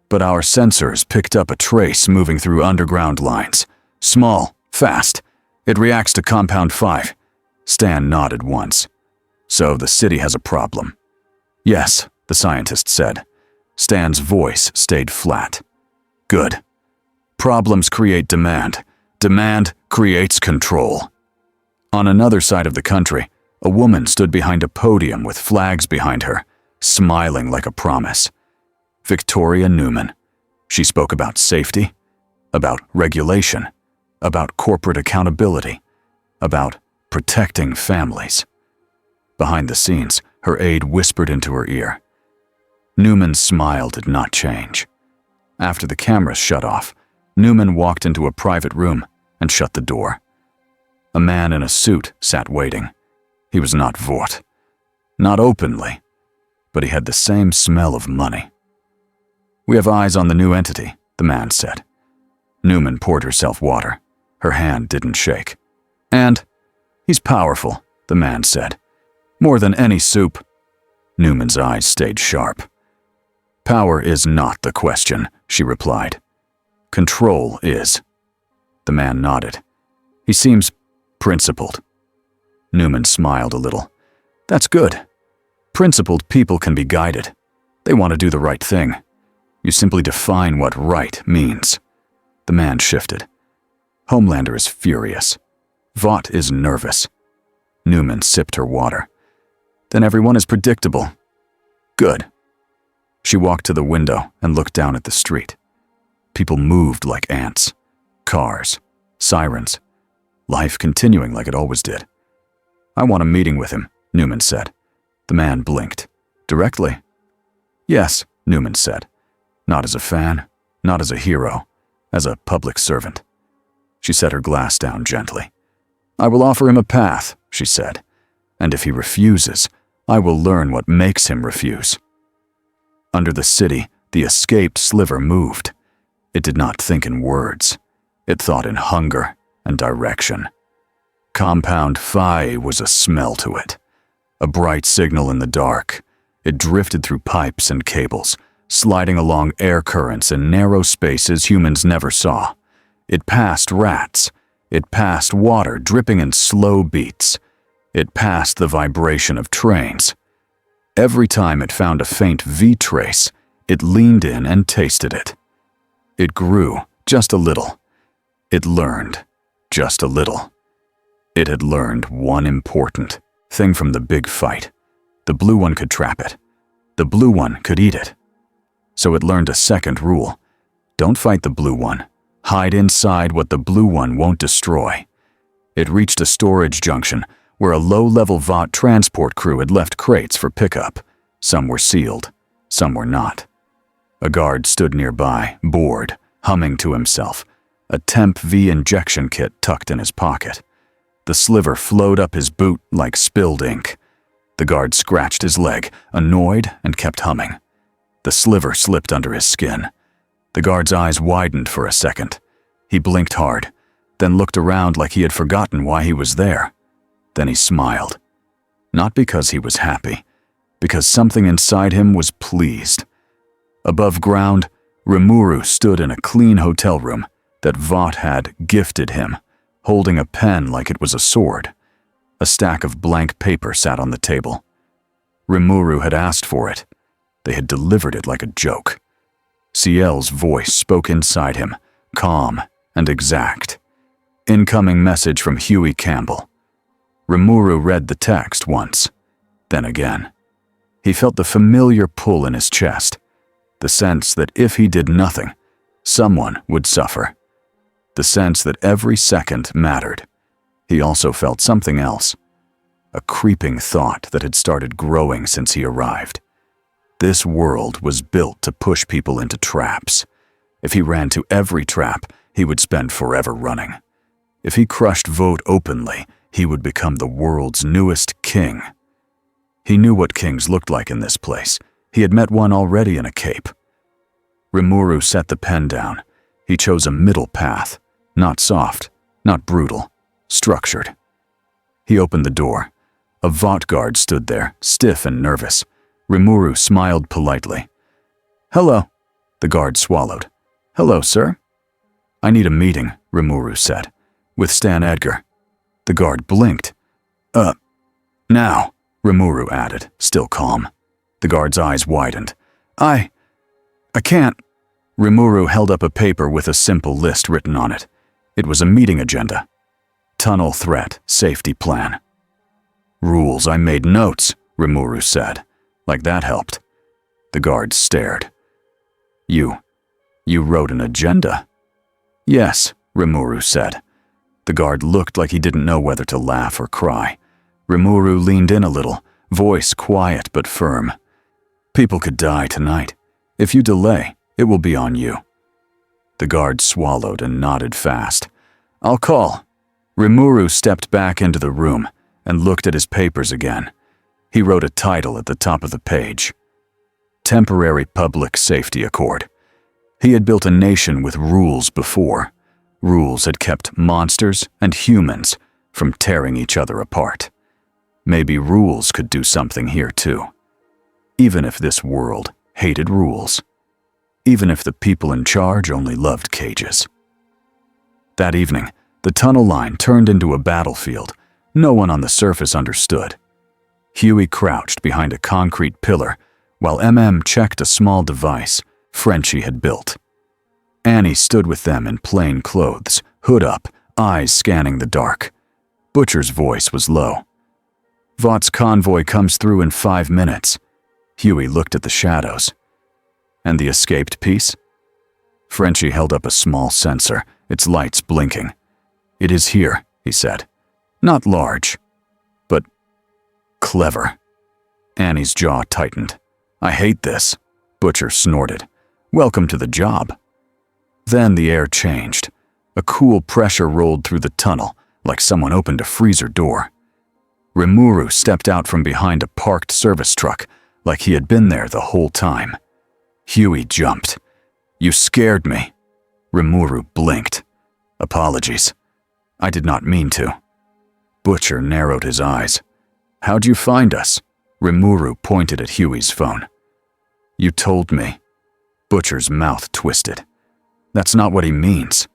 but our sensors picked up a trace moving through underground lines. Small, fast. It reacts to Compound 5. Stan nodded once. So the city has a problem. Yes, the scientist said. Stan's voice stayed flat. Good. Problems create demand. Demand creates control. On another side of the country, a woman stood behind a podium with flags behind her, smiling like a promise. Victoria Newman. She spoke about safety, about regulation, about corporate accountability, about protecting families. Behind the scenes, her aide whispered into her ear. Newman's smile did not change. After the cameras shut off, Newman walked into a private room and shut the door. A man in a suit sat waiting. He was not Vought. Not openly, but he had the same smell of money. We have eyes on the new entity, the man said. Newman poured herself water. Her hand didn't shake. And he's powerful, the man said. More than any soup. Newman's eyes stayed sharp. Power is not the question, she replied. Control is. The man nodded. He seems principled. Newman smiled a little. That's good. Principled people can be guided. They want to do the right thing. You simply define what right means. The man shifted. Homelander is furious. Vought is nervous. Newman sipped her water. Then everyone is predictable. Good. She walked to the window and looked down at the street. People moved like ants. Cars. Sirens. Life continuing like it always did. I want a meeting with him, Newman said. The man blinked. Directly? Yes, Newman said. Not as a fan, not as a hero, as a public servant. She set her glass down gently. I will offer him a path, she said. And if he refuses, I will learn what makes him refuse. Under the city, the escaped sliver moved. It did not think in words. It thought in hunger and direction. Compound Phi was a smell to it. A bright signal in the dark. It drifted through pipes and cables, sliding along air currents in narrow spaces humans never saw. It passed rats. It passed water dripping in slow beats. It passed the vibration of trains. Every time it found a faint V-trace, it leaned in and tasted it. It grew just a little. It learned just a little. It had learned one important thing from the big fight. The blue one could trap it. The blue one could eat it. So it learned a second rule. Don't fight the blue one. Hide inside what the blue one won't destroy. It reached a storage junction where a low-level Vought transport crew had left crates for pickup. Some were sealed, some were not. A guard stood nearby, bored, humming to himself, a Temp V injection kit tucked in his pocket. The sliver flowed up his boot like spilled ink. The guard scratched his leg, annoyed, and kept humming. The sliver slipped under his skin. The guard's eyes widened for a second. He blinked hard, then looked around like he had forgotten why he was there. Then he smiled. Not because he was happy, because something inside him was pleased. Above ground, Rimuru stood in a clean hotel room that Vought had gifted him, holding a pen like it was a sword. A stack of blank paper sat on the table. Rimuru had asked for it. They had delivered it like a joke. Ciel's voice spoke inside him, calm and exact. Incoming message from Huey Campbell. Rimuru read the text once, then again. He felt the familiar pull in his chest, the sense that if he did nothing, someone would suffer. The sense that every second mattered. He also felt something else, a creeping thought that had started growing since he arrived. This world was built to push people into traps. If he ran to every trap, he would spend forever running. If he crushed Vought openly, he would become the world's newest king. He knew what kings looked like in this place. He had met one already in a cape. Rimuru set the pen down. He chose a middle path. Not soft, not brutal, structured. He opened the door. A vault guard stood there, stiff and nervous. Rimuru smiled politely. "Hello." The guard swallowed. "Hello, sir." "I need a meeting," Rimuru said. "With Stan Edgar." The guard blinked. Now," Rimuru added, still calm. The guard's eyes widened. I can't." Rimuru held up a paper with a simple list written on it. It was a meeting agenda. Tunnel threat, safety plan. "Rules, I made notes," Rimuru said. Like that helped. The guard stared. You wrote an agenda?" "Yes," Rimuru said. The guard looked like he didn't know whether to laugh or cry. Rimuru leaned in a little, voice quiet but firm. "People could die tonight. If you delay, it will be on you." The guard swallowed and nodded fast. "I'll call." Rimuru stepped back into the room and looked at his papers again. He wrote a title at the top of the page. Temporary Public Safety Accord. He had built a nation with rules before. Rules had kept monsters and humans from tearing each other apart. Maybe rules could do something here too. Even if this world hated rules. Even if the people in charge only loved cages. That evening, the tunnel line turned into a battlefield. No one on the surface understood. Huey crouched behind a concrete pillar while MM checked a small device Frenchie had built. Annie stood with them in plain clothes, hood up, eyes scanning the dark. Butcher's voice was low. "Vaught's convoy comes through in 5 minutes." Huey looked at the shadows. "And the escaped piece?" Frenchie held up a small sensor, its lights blinking. "It is here," he said. "Not large, but clever." Annie's jaw tightened. "I hate this," Butcher snorted. "Welcome to the job." Then the air changed. A cool pressure rolled through the tunnel, like someone opened a freezer door. Rimuru stepped out from behind a parked service truck, like he had been there the whole time. Huey jumped. "You scared me." Rimuru blinked. "Apologies. I did not mean to." Butcher narrowed his eyes. "How'd you find us?" Rimuru pointed at Huey's phone. "You told me." Butcher's mouth twisted. "That's not what he means."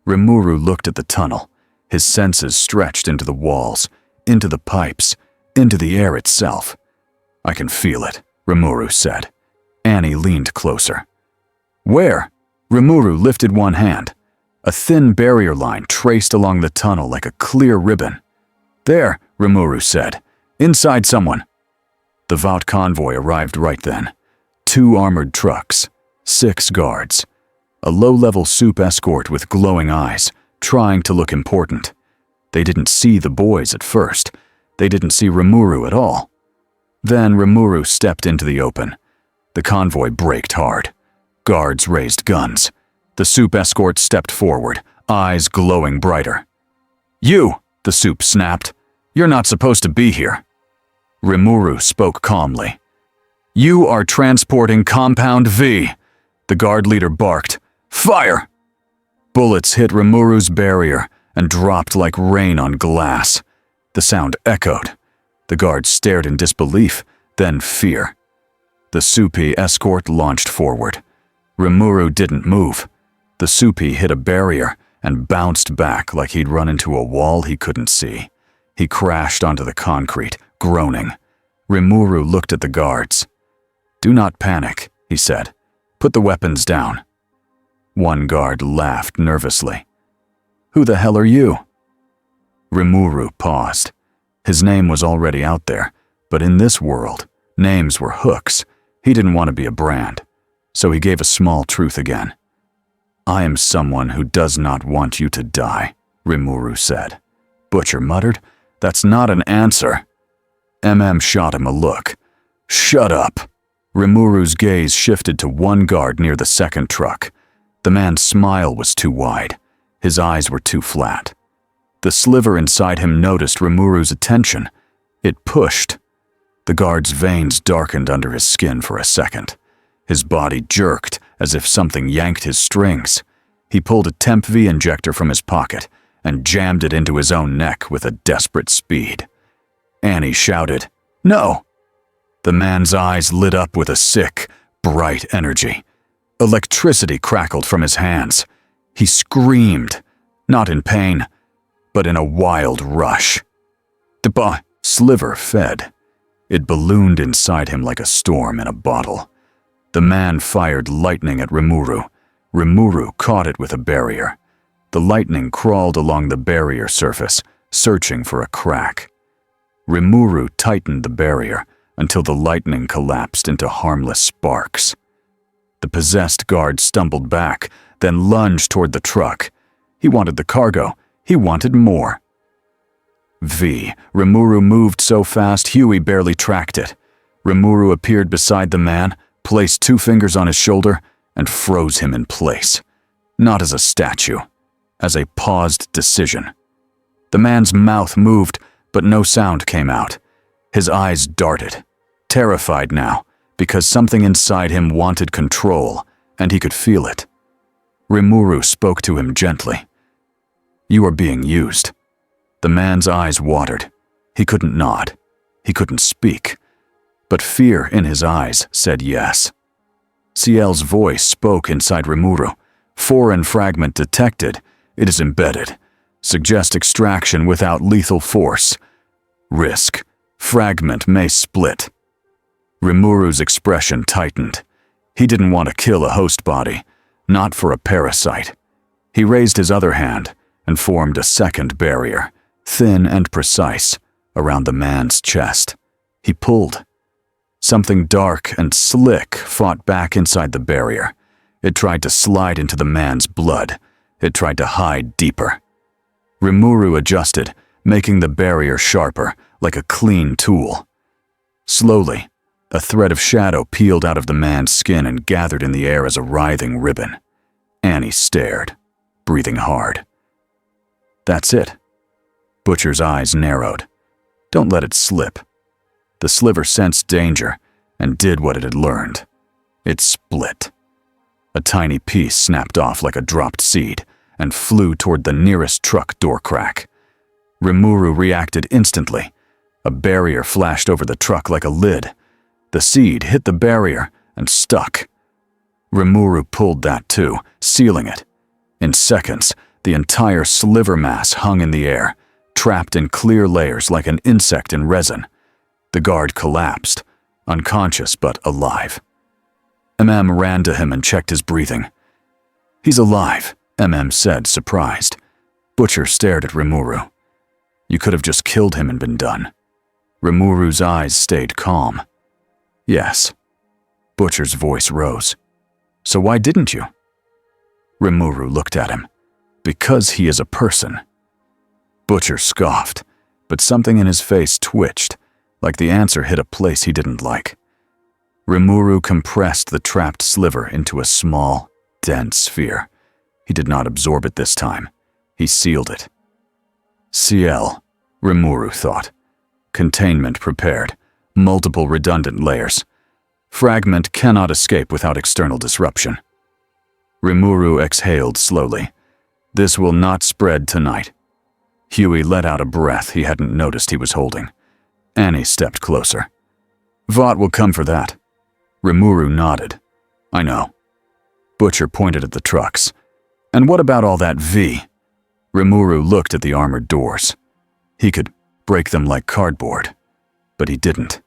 Rimuru looked at the tunnel. His senses stretched into the walls, into the pipes, into the air itself. "I can feel it," Rimuru said. Annie leaned closer. "Where?" Rimuru lifted one hand. A thin barrier line traced along the tunnel like a clear ribbon. "There," Rimuru said. "Inside someone." The Vault convoy arrived right then. 2 armored trucks, 6 guards. A low-level soup escort with glowing eyes, trying to look important. They didn't see the boys at first. They didn't see Rimuru at all. Then Rimuru stepped into the open. The convoy braked hard. Guards raised guns. The soup escort stepped forward, eyes glowing brighter. "You!" the soup snapped. "You're not supposed to be here." Rimuru spoke calmly. "You are transporting Compound V." The guard leader barked. "Fire!" Bullets hit Rimuru's barrier and dropped like rain on glass. The sound echoed. The guards stared in disbelief, then fear. The Supi escort launched forward. Rimuru didn't move. The Supi hit a barrier and bounced back like he'd run into a wall he couldn't see. He crashed onto the concrete, groaning. Rimuru looked at the guards. "Do not panic," he said. "Put the weapons down." One guard laughed nervously. "Who the hell are you?" Rimuru paused. His name was already out there, but in this world, names were hooks. He didn't want to be a brand, so he gave a small truth again. "I am someone who does not want you to die," Rimuru said. Butcher muttered, "That's not an answer." MM shot him a look. "Shut up." Rimuru's gaze shifted to one guard near the second truck. The man's smile was too wide. His eyes were too flat. The sliver inside him noticed Rimuru's attention. It pushed. The guard's veins darkened under his skin for a second. His body jerked as if something yanked his strings. He pulled a Temp V injector from his pocket and jammed it into his own neck with a desperate speed. Annie shouted, "No!" The man's eyes lit up with a sick, bright energy. Electricity crackled from his hands. He screamed, not in pain, but in a wild rush. The sliver fed. It ballooned inside him like a storm in a bottle. The man fired lightning at Rimuru. Rimuru caught it with a barrier. The lightning crawled along the barrier surface, searching for a crack. Rimuru tightened the barrier until the lightning collapsed into harmless sparks. The possessed guard stumbled back, then lunged toward the truck. He wanted the cargo. He wanted more. Rimuru moved so fast Huey barely tracked it. Rimuru appeared beside the man, placed 2 fingers on his shoulder, and froze him in place. Not as a statue, as a paused decision. The man's mouth moved, but no sound came out. His eyes darted, terrified now, because something inside him wanted control, and he could feel it. Rimuru spoke to him gently. "You are being used." The man's eyes watered. He couldn't nod. He couldn't speak. But fear in his eyes said yes. Ciel's voice spoke inside Rimuru. "Foreign fragment detected. It is embedded. Suggest extraction without lethal force. Risk. Fragment may split." Rimuru's expression tightened. He didn't want to kill a host body, not for a parasite. He raised his other hand and formed a second barrier, thin and precise, around the man's chest. He pulled. Something dark and slick fought back inside the barrier. It tried to slide into the man's blood. It tried to hide deeper. Rimuru adjusted, making the barrier sharper, like a clean tool. Slowly, a thread of shadow peeled out of the man's skin and gathered in the air as a writhing ribbon. Annie stared, breathing hard. "That's it." Butcher's eyes narrowed. "Don't let it slip." The sliver sensed danger and did what it had learned. It split. A tiny piece snapped off like a dropped seed and flew toward the nearest truck door crack. Rimuru reacted instantly. A barrier flashed over the truck like a lid. The seed hit the barrier and stuck. Rimuru pulled that too, sealing it. In seconds, the entire sliver mass hung in the air, trapped in clear layers like an insect in resin. The guard collapsed, unconscious but alive. Ran to him and checked his breathing. "He's alive," said, surprised. Butcher stared at Rimuru. "You could have just killed him and been done." Rimuru's eyes stayed calm. "Yes." Butcher's voice rose. "So why didn't you?" Rimuru looked at him. "Because he is a person." Butcher scoffed, but something in his face twitched, like the answer hit a place he didn't like. Rimuru compressed the trapped sliver into a small, dense sphere. He did not absorb it this time. He sealed it. Ciel, Rimuru thought. Containment prepared. Multiple redundant layers. Fragment cannot escape without external disruption. Rimuru exhaled slowly. This will not spread tonight. Huey let out a breath he hadn't noticed he was holding. Annie stepped closer. "Vought will come for that." Rimuru nodded. "I know." Butcher pointed at the trucks. "And what about all that V?" Rimuru looked at the armored doors. He could break them like cardboard, but he didn't.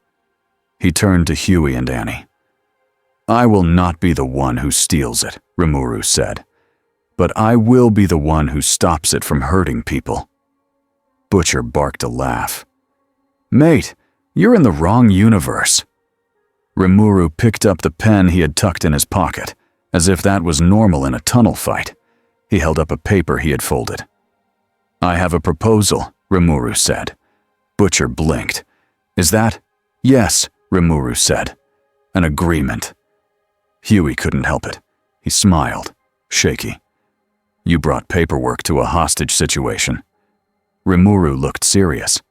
He turned to Huey and Annie. "I will not be the one who steals it," Rimuru said. "But I will be the one who stops it from hurting people." Butcher barked a laugh. "Mate, you're in the wrong universe." Rimuru picked up the pen he had tucked in his pocket, as if that was normal in a tunnel fight. He held up a paper he had folded. "I have a proposal," Rimuru said. Butcher blinked. "Is that?" "Yes," Rimuru said. "An agreement." Huey couldn't help it. He smiled, shaky. "You brought paperwork to a hostage situation." Rimuru looked serious.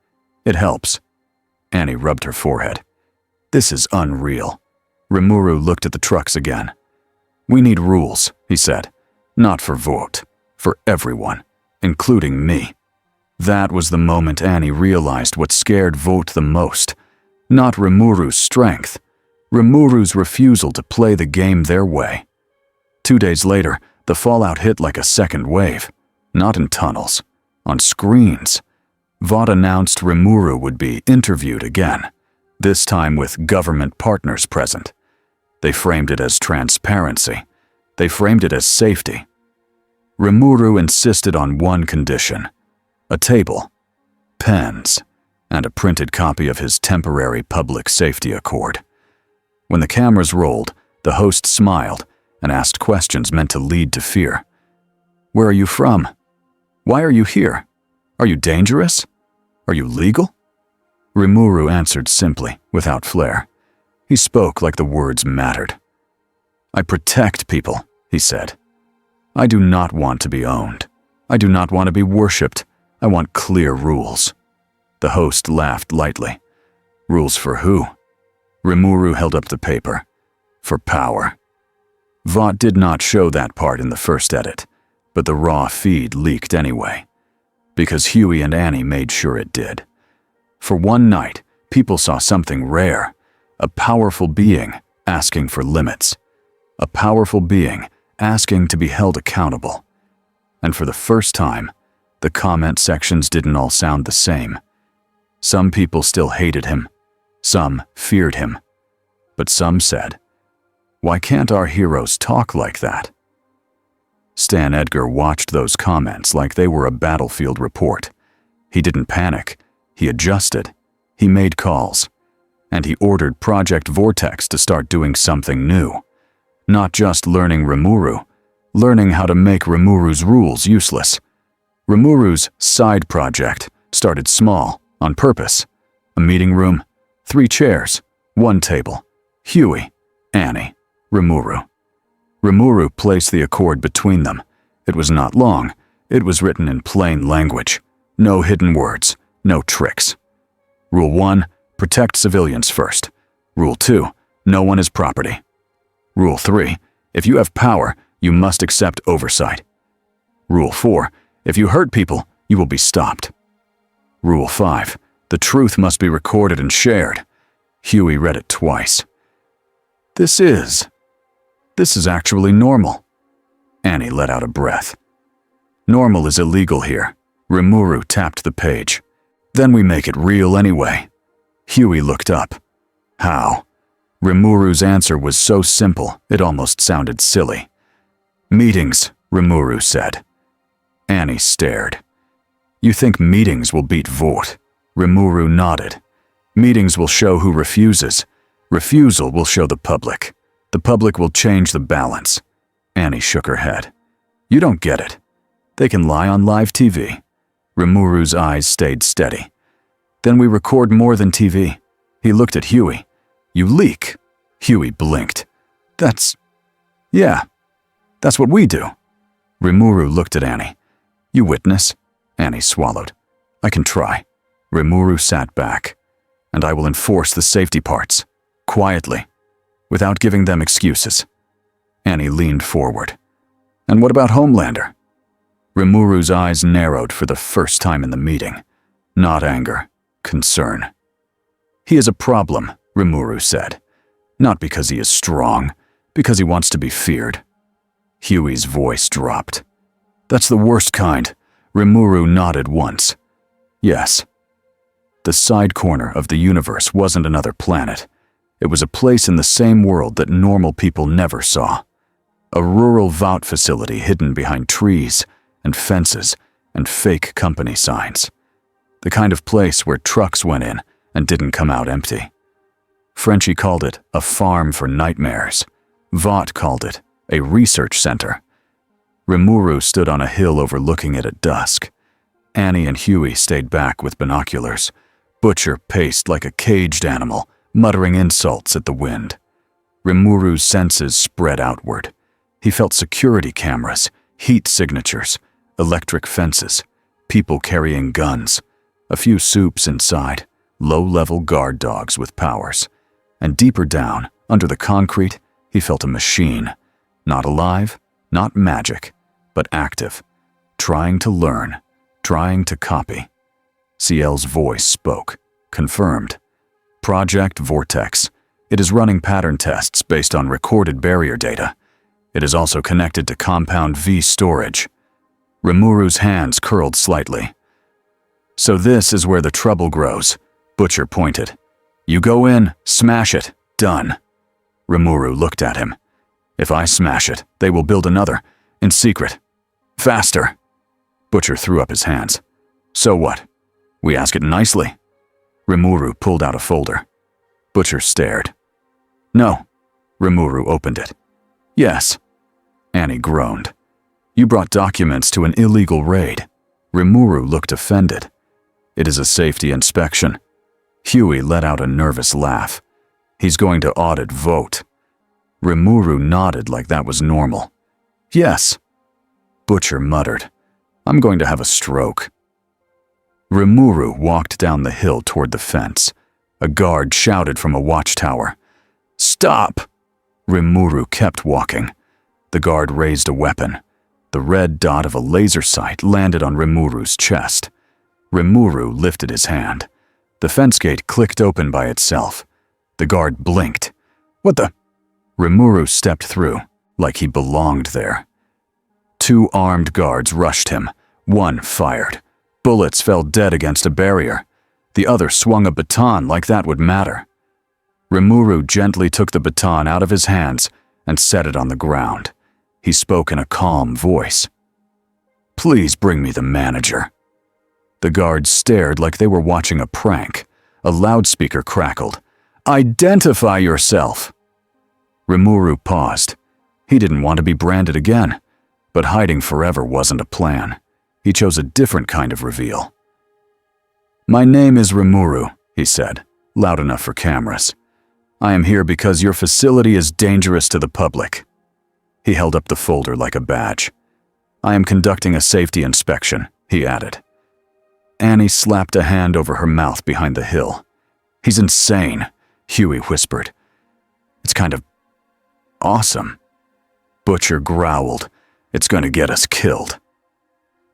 "It helps." Annie rubbed her forehead. "This is unreal." Rimuru looked at the trucks again. We need rules, he said. Not for Vogt, for everyone, including me. That was the moment Annie realized what scared Vogt the most. Not Rimuru's strength, Rimuru's refusal to play the game their way. 2 days later, the fallout hit like a second wave. Not in tunnels, on screens. Vogt announced Rimuru would be interviewed again, this time with government partners present. They framed it as transparency. They framed it as safety. Rimuru insisted on one condition: a table, pens, and a printed copy of his temporary public safety accord. When the cameras rolled, the host smiled and asked questions meant to lead to fear. Where are you from? Why are you here? Are you dangerous? Are you legal? Rimuru answered simply, without flair. He spoke like the words mattered. I protect people, he said. I do not want to be owned. I do not want to be worshipped. I want clear rules. The host laughed lightly. Rules for who? Rimuru held up the paper. For power. Vogt did not show that part in the first edit, but the raw feed leaked anyway, because Huey and Annie made sure it did. For one night, people saw something rare, a powerful being asking for limits, a powerful being asking to be held accountable. And for the first time, the comment sections didn't all sound the same. Some people still hated him, some feared him, but some said, why can't our heroes talk like that? Stan Edgar watched those comments like they were a battlefield report. He didn't panic, he adjusted, he made calls, and he ordered Project Vortex to start doing something new. Not just learning Rimuru, learning how to make Rimuru's rules useless. Rimuru's side project started small, on purpose. A meeting room, 3 chairs, 1 table, Huey, Annie, Rimuru. Rimuru placed the accord between them. It was not long. It was written in plain language. No hidden words, no tricks. Rule 1, protect civilians first. Rule 2, no one is property. Rule 3, if you have power, you must accept oversight. Rule 4, if you hurt people, you will be stopped. Rule 5, the truth must be recorded and shared. Huey read it twice. This is actually normal. Annie let out a breath. Normal is illegal here. Rimuru tapped the page. Then we make it real anyway. Huey looked up. How? Rimuru's answer was so simple, it almost sounded silly. Meetings, Rimuru said. Annie stared. You think meetings will beat Vogt? Rimuru nodded. Meetings will show who refuses. Refusal will show the public. The public will change the balance. Annie shook her head. You don't get it. They can lie on live TV. Rimuru's eyes stayed steady. Then we record more than TV. He looked at Huey. You leak. Huey blinked. Yeah, that's what we do. Rimuru looked at Annie. You witness? Annie swallowed. I can try. Rimuru sat back. And I will enforce the safety parts. Quietly. Without giving them excuses. Annie leaned forward. And what about Homelander? Rimuru's eyes narrowed for the first time in the meeting. Not anger, concern. He is a problem, Rimuru said. Not because he is strong, because he wants to be feared. Huey's voice dropped. That's the worst kind. Rimuru nodded once. Yes. The side corner of the universe wasn't another planet. It was a place in the same world that normal people never saw. A rural Vogt facility hidden behind trees and fences and fake company signs. The kind of place where trucks went in and didn't come out empty. Frenchie called it a farm for nightmares. Vogt called it a research center. Rimuru stood on a hill overlooking it at dusk. Annie and Huey stayed back with binoculars. Butcher paced like a caged animal, muttering insults at the wind. Rimuru's senses spread outward. He felt security cameras, heat signatures, electric fences, people carrying guns, a few soups inside, low-level guard dogs with powers. And deeper down, under the concrete, he felt a machine. Not alive, not magic, but active. Trying to learn, trying to copy. CL's voice spoke, confirmed. Project Vortex. It is running pattern tests based on recorded barrier data. It is also connected to Compound V storage. Rimuru's hands curled slightly. So this is where the trouble grows, Butcher pointed. You go in, smash it, done. Rimuru looked at him. If I smash it, they will build another, in secret. Faster. Butcher threw up his hands. So what? We ask it nicely. Rimuru pulled out a folder. Butcher stared. No. Rimuru opened it. Yes. Annie groaned. You brought documents to an illegal raid. Rimuru looked offended. It is a safety inspection. Huey let out a nervous laugh. He's going to audit Vote. Rimuru nodded like that was normal. Yes. Butcher muttered. I'm going to have a stroke. Rimuru walked down the hill toward the fence. A guard shouted from a watchtower. Stop! Rimuru kept walking. The guard raised a weapon. The red dot of a laser sight landed on Rimuru's chest. Rimuru lifted his hand. The fence gate clicked open by itself. The guard blinked. What the? Rimuru stepped through, like he belonged there. 2 armed guards rushed him. One fired. Bullets fell dead against a barrier. The other swung a baton like that would matter. Rimuru gently took the baton out of his hands and set it on the ground. He spoke in a calm voice. Please bring me the manager. The guards stared like they were watching a prank. A loudspeaker crackled. Identify yourself! Rimuru paused. He didn't want to be branded again, but hiding forever wasn't a plan. He chose a different kind of reveal. My name is Rimuru, he said, loud enough for cameras. I am here because your facility is dangerous to the public. He held up the folder like a badge. I am conducting a safety inspection, he added. Annie slapped a hand over her mouth behind the hill. He's insane, Huey whispered. It's kind of awesome. Butcher growled. It's going to get us killed.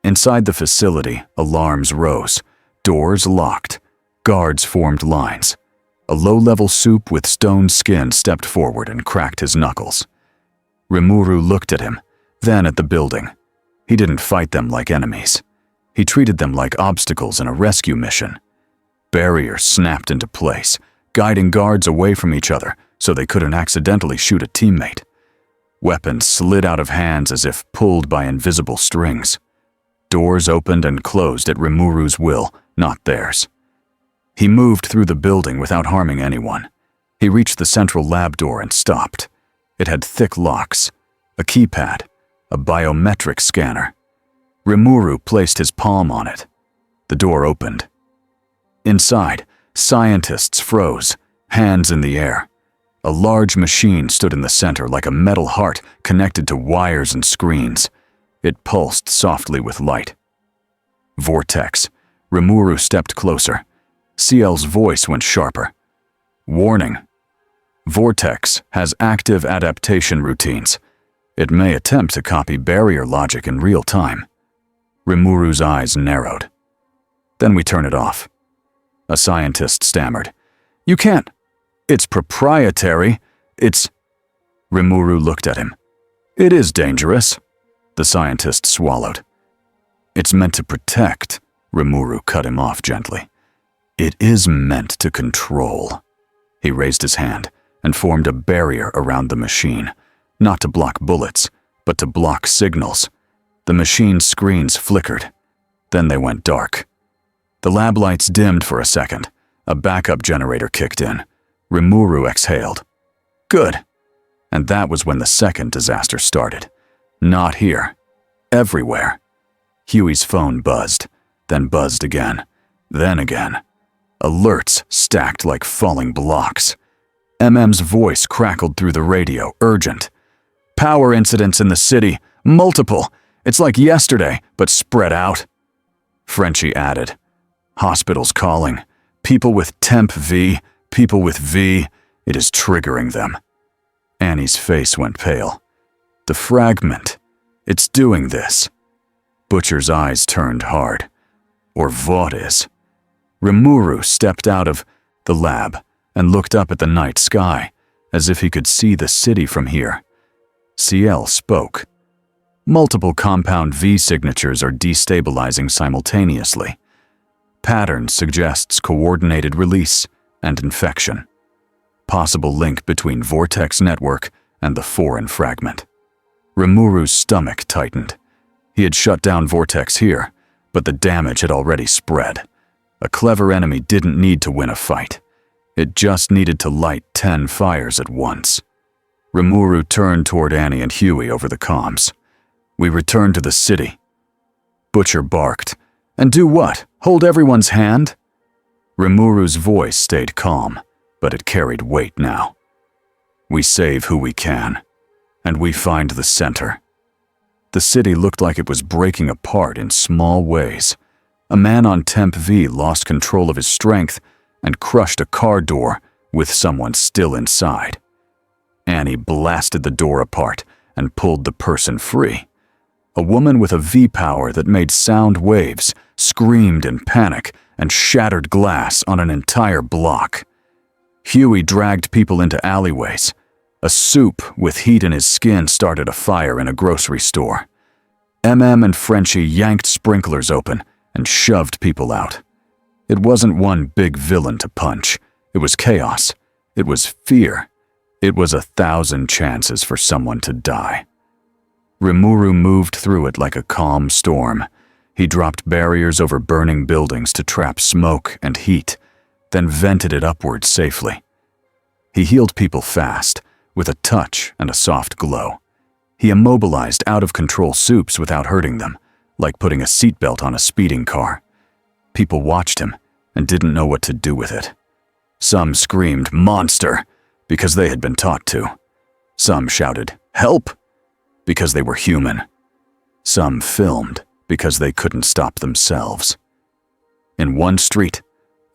Inside the facility, alarms rose. Doors locked. Guards formed lines. A low-level soup with stone skin stepped forward and cracked his knuckles. Rimuru looked at him, then at the building. He didn't fight them like enemies. He treated them like obstacles in a rescue mission. Barriers snapped into place, guiding guards away from each other so they couldn't accidentally shoot a teammate. Weapons slid out of hands as if pulled by invisible strings. Doors opened and closed at Rimuru's will, not theirs. He moved through the building without harming anyone. He reached the central lab door and stopped. It had thick locks, a keypad, a biometric scanner. Rimuru placed his palm on it. The door opened. Inside, scientists froze, hands in the air. A large machine stood in the center like a metal heart connected to wires and screens. It pulsed softly with light. Vortex. Rimuru stepped closer. CL's voice went sharper. Warning. Vortex has active adaptation routines. It may attempt to copy barrier logic in real time. Rimuru's eyes narrowed. Then we turn it off. A scientist stammered. You can't. It's proprietary. It's... Rimuru looked at him. It is dangerous. The scientist swallowed. It's meant to protect. Rimuru cut him off gently. It is meant to control. He raised his hand and formed a barrier around the machine, not to block bullets, but to block signals. The machine's screens flickered. Then they went dark. The lab lights dimmed for a second. A backup generator kicked in. Rimuru exhaled. Good. And that was when the second disaster started. Not here. Everywhere. Huey's phone buzzed, then buzzed again, then again. Alerts stacked like falling blocks. MM's voice crackled through the radio, urgent. Power incidents in the city, multiple. It's like yesterday, but spread out. Frenchie added. Hospitals calling. People with temp V, people with V. It is triggering them. Annie's face went pale. The fragment. It's doing this. Butcher's eyes turned hard. Or Vought is. Rimuru stepped out of the lab and looked up at the night sky, as if he could see the city from here. CL spoke. Multiple compound V signatures are destabilizing simultaneously. Pattern suggests coordinated release and infection. Possible link between Vortex Network and the foreign fragment. Rimuru's stomach tightened. He had shut down Vortex here, but the damage had already spread. A clever enemy didn't need to win a fight. It just needed to light 10 fires at once. Rimuru turned toward Annie and Huey over the comms. We returned to the city. Butcher barked. And do what? Hold everyone's hand? Rimuru's voice stayed calm, but it carried weight now. We save who we can, and we find the center. The city looked like it was breaking apart in small ways. A man on Temp V lost control of his strength and crushed a car door with someone still inside. Annie blasted the door apart and pulled the person free. A woman with a V-power that made sound waves screamed in panic and shattered glass on an entire block. Huey dragged people into alleyways. A soup with heat in his skin started a fire in a grocery store. MM and Frenchie yanked sprinklers open and shoved people out. It wasn't one big villain to punch. It was chaos. It was fear. It was 1,000 chances for someone to die. Rimuru moved through it like a calm storm. He dropped barriers over burning buildings to trap smoke and heat, then vented it upwards safely. He healed people fast, with a touch and a soft glow. He immobilized out-of-control soups without hurting them, like putting a seatbelt on a speeding car. People watched him and didn't know what to do with it. Some screamed, "Monster!" because they had been taught to. Some shouted, "Help!" because they were human. Some filmed because they couldn't stop themselves. In one street,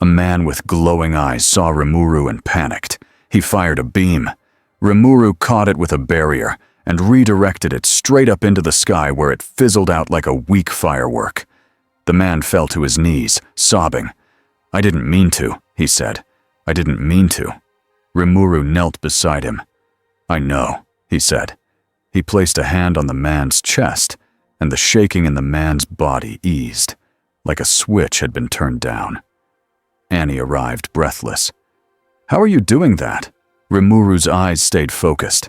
a man with glowing eyes saw Rimuru and panicked. He fired a beam. Rimuru caught it with a barrier and redirected it straight up into the sky where it fizzled out like a weak firework. The man fell to his knees, sobbing. "I didn't mean to," he said. "I didn't mean to." Rimuru knelt beside him. "I know," he said. He placed a hand on the man's chest, and the shaking in the man's body eased, like a switch had been turned down. Annie arrived, breathless. "How are you doing that?" Rimuru's eyes stayed focused.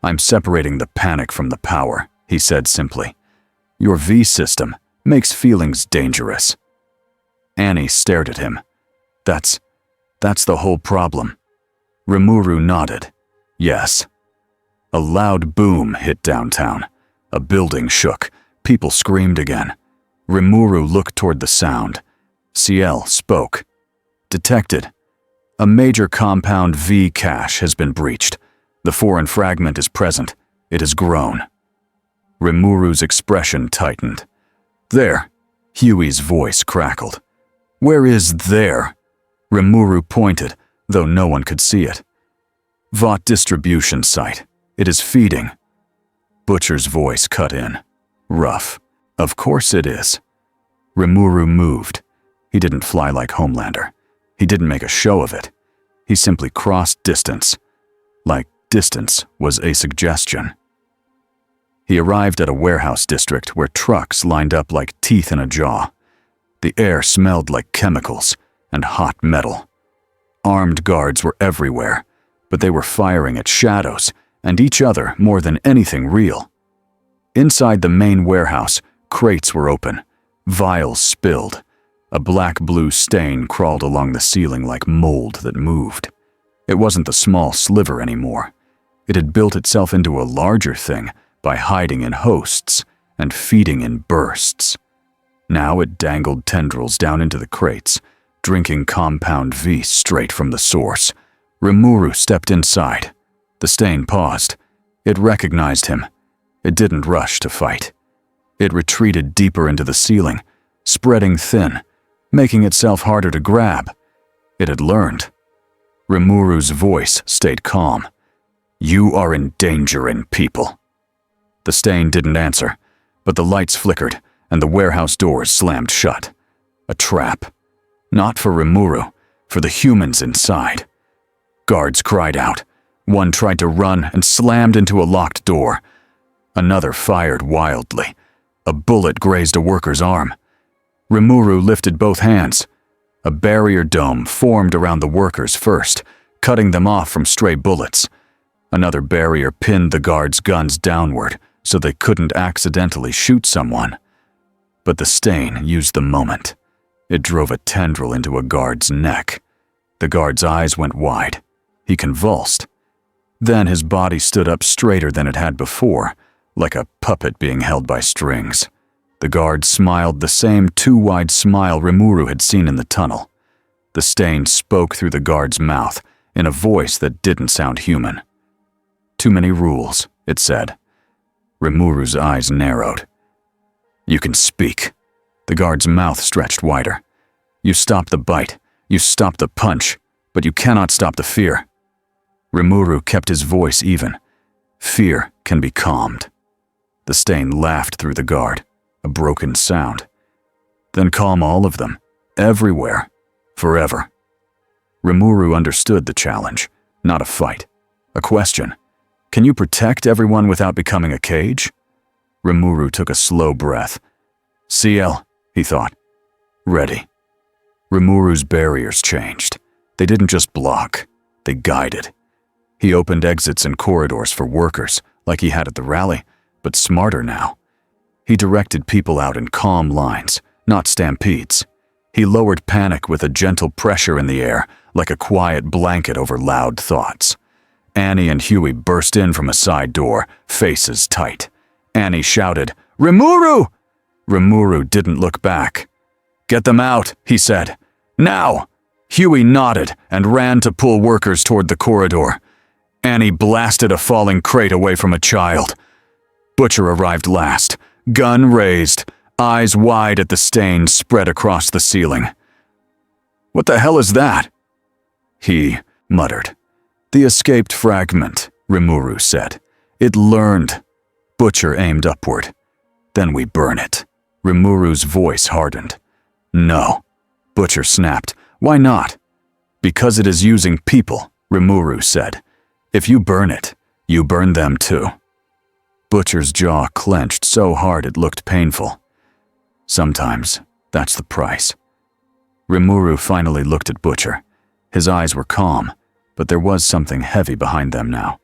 "I'm separating the panic from the power," he said simply. "Your V system makes feelings dangerous." Annie stared at him. That's the whole problem." Rimuru nodded. "Yes." A loud boom hit downtown. A building shook. People screamed again. Rimuru looked toward the sound. CL spoke. "Detected. A major compound V cache has been breached. The foreign fragment is present. It has grown." Rimuru's expression tightened. "There." Huey's voice crackled. "Where is there?" Rimuru pointed, though no one could see it. "Vought distribution site. It is feeding." Butcher's voice cut in. Rough. "Of course it is." Rimuru moved. He didn't fly like Homelander. He didn't make a show of it. He simply crossed distance. Like distance was a suggestion. He arrived at a warehouse district where trucks lined up like teeth in a jaw. The air smelled like chemicals and hot metal. Armed guards were everywhere, but they were firing at shadows and each other more than anything real. Inside the main warehouse, crates were open, vials spilled. A black-blue stain crawled along the ceiling like mold that moved. It wasn't the small sliver anymore. It had built itself into a larger thing by hiding in hosts and feeding in bursts. Now it dangled tendrils down into the crates, drinking compound V straight from the source. Rimuru stepped inside. The stain paused. It recognized him. It didn't rush to fight. It retreated deeper into the ceiling, spreading thin, making itself harder to grab. It had learned. Rimuru's voice stayed calm. "You are endangering people." The stain didn't answer, but the lights flickered and the warehouse doors slammed shut. A trap. Not for Rimuru, for the humans inside. Guards cried out. One tried to run and slammed into a locked door. Another fired wildly. A bullet grazed a worker's arm. Rimuru lifted both hands. A barrier dome formed around the workers first, cutting them off from stray bullets. Another barrier pinned the guards' guns downward so they couldn't accidentally shoot someone. But the stain used the moment. It drove a tendril into a guard's neck. The guard's eyes went wide. He convulsed. Then his body stood up straighter than it had before, like a puppet being held by strings. The guard smiled the same too-wide smile Rimuru had seen in the tunnel. The stain spoke through the guard's mouth in a voice that didn't sound human. "Too many rules," it said. Rimuru's eyes narrowed. "You can speak." The guard's mouth stretched wider. "You stop the bite, you stop the punch, but you cannot stop the fear." Rimuru kept his voice even. "Fear can be calmed." The stain laughed through the guard, a broken sound. "Then calm all of them, everywhere, forever." Rimuru understood the challenge, not a fight, a question. Can you protect everyone without becoming a cage? Rimuru took a slow breath. CL, he thought. Ready. Rimuru's barriers changed. They didn't just block, they guided. He opened exits and corridors for workers, like he had at the rally, but smarter now. He directed people out in calm lines, not stampedes. He lowered panic with a gentle pressure in the air, like a quiet blanket over loud thoughts. Annie and Huey burst in from a side door, faces tight. Annie shouted, "Rimuru!" Rimuru didn't look back. "Get them out," he said. "Now!" Huey nodded and ran to pull workers toward the corridor. Annie blasted a falling crate away from a child. Butcher arrived last, gun raised, eyes wide at the stain spread across the ceiling. "What the hell is that?" He muttered. "The escaped fragment," Rimuru said. "It learned." Butcher aimed upward. "Then we burn it." Rimuru's voice hardened. "No." Butcher snapped. "Why not?" "Because it is using people," Rimuru said. "If you burn it, you burn them too." Butcher's jaw clenched so hard it looked painful. "Sometimes, that's the price." Rimuru finally looked at Butcher. His eyes were calm, but there was something heavy behind them now.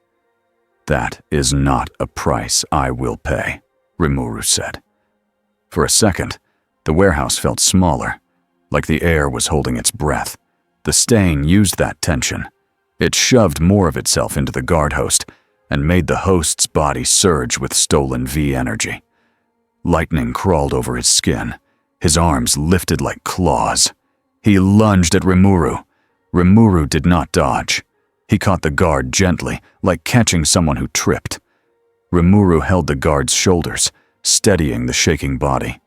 "That is not a price I will pay," Rimuru said. For a second, the warehouse felt smaller, like the air was holding its breath. The stain used that tension. It shoved more of itself into the guard host and made the host's body surge with stolen V energy. Lightning crawled over his skin. His arms lifted like claws. He lunged at Rimuru. Rimuru did not dodge. He caught the guard gently, like catching someone who tripped. Rimuru held the guard's shoulders, steadying the shaking body.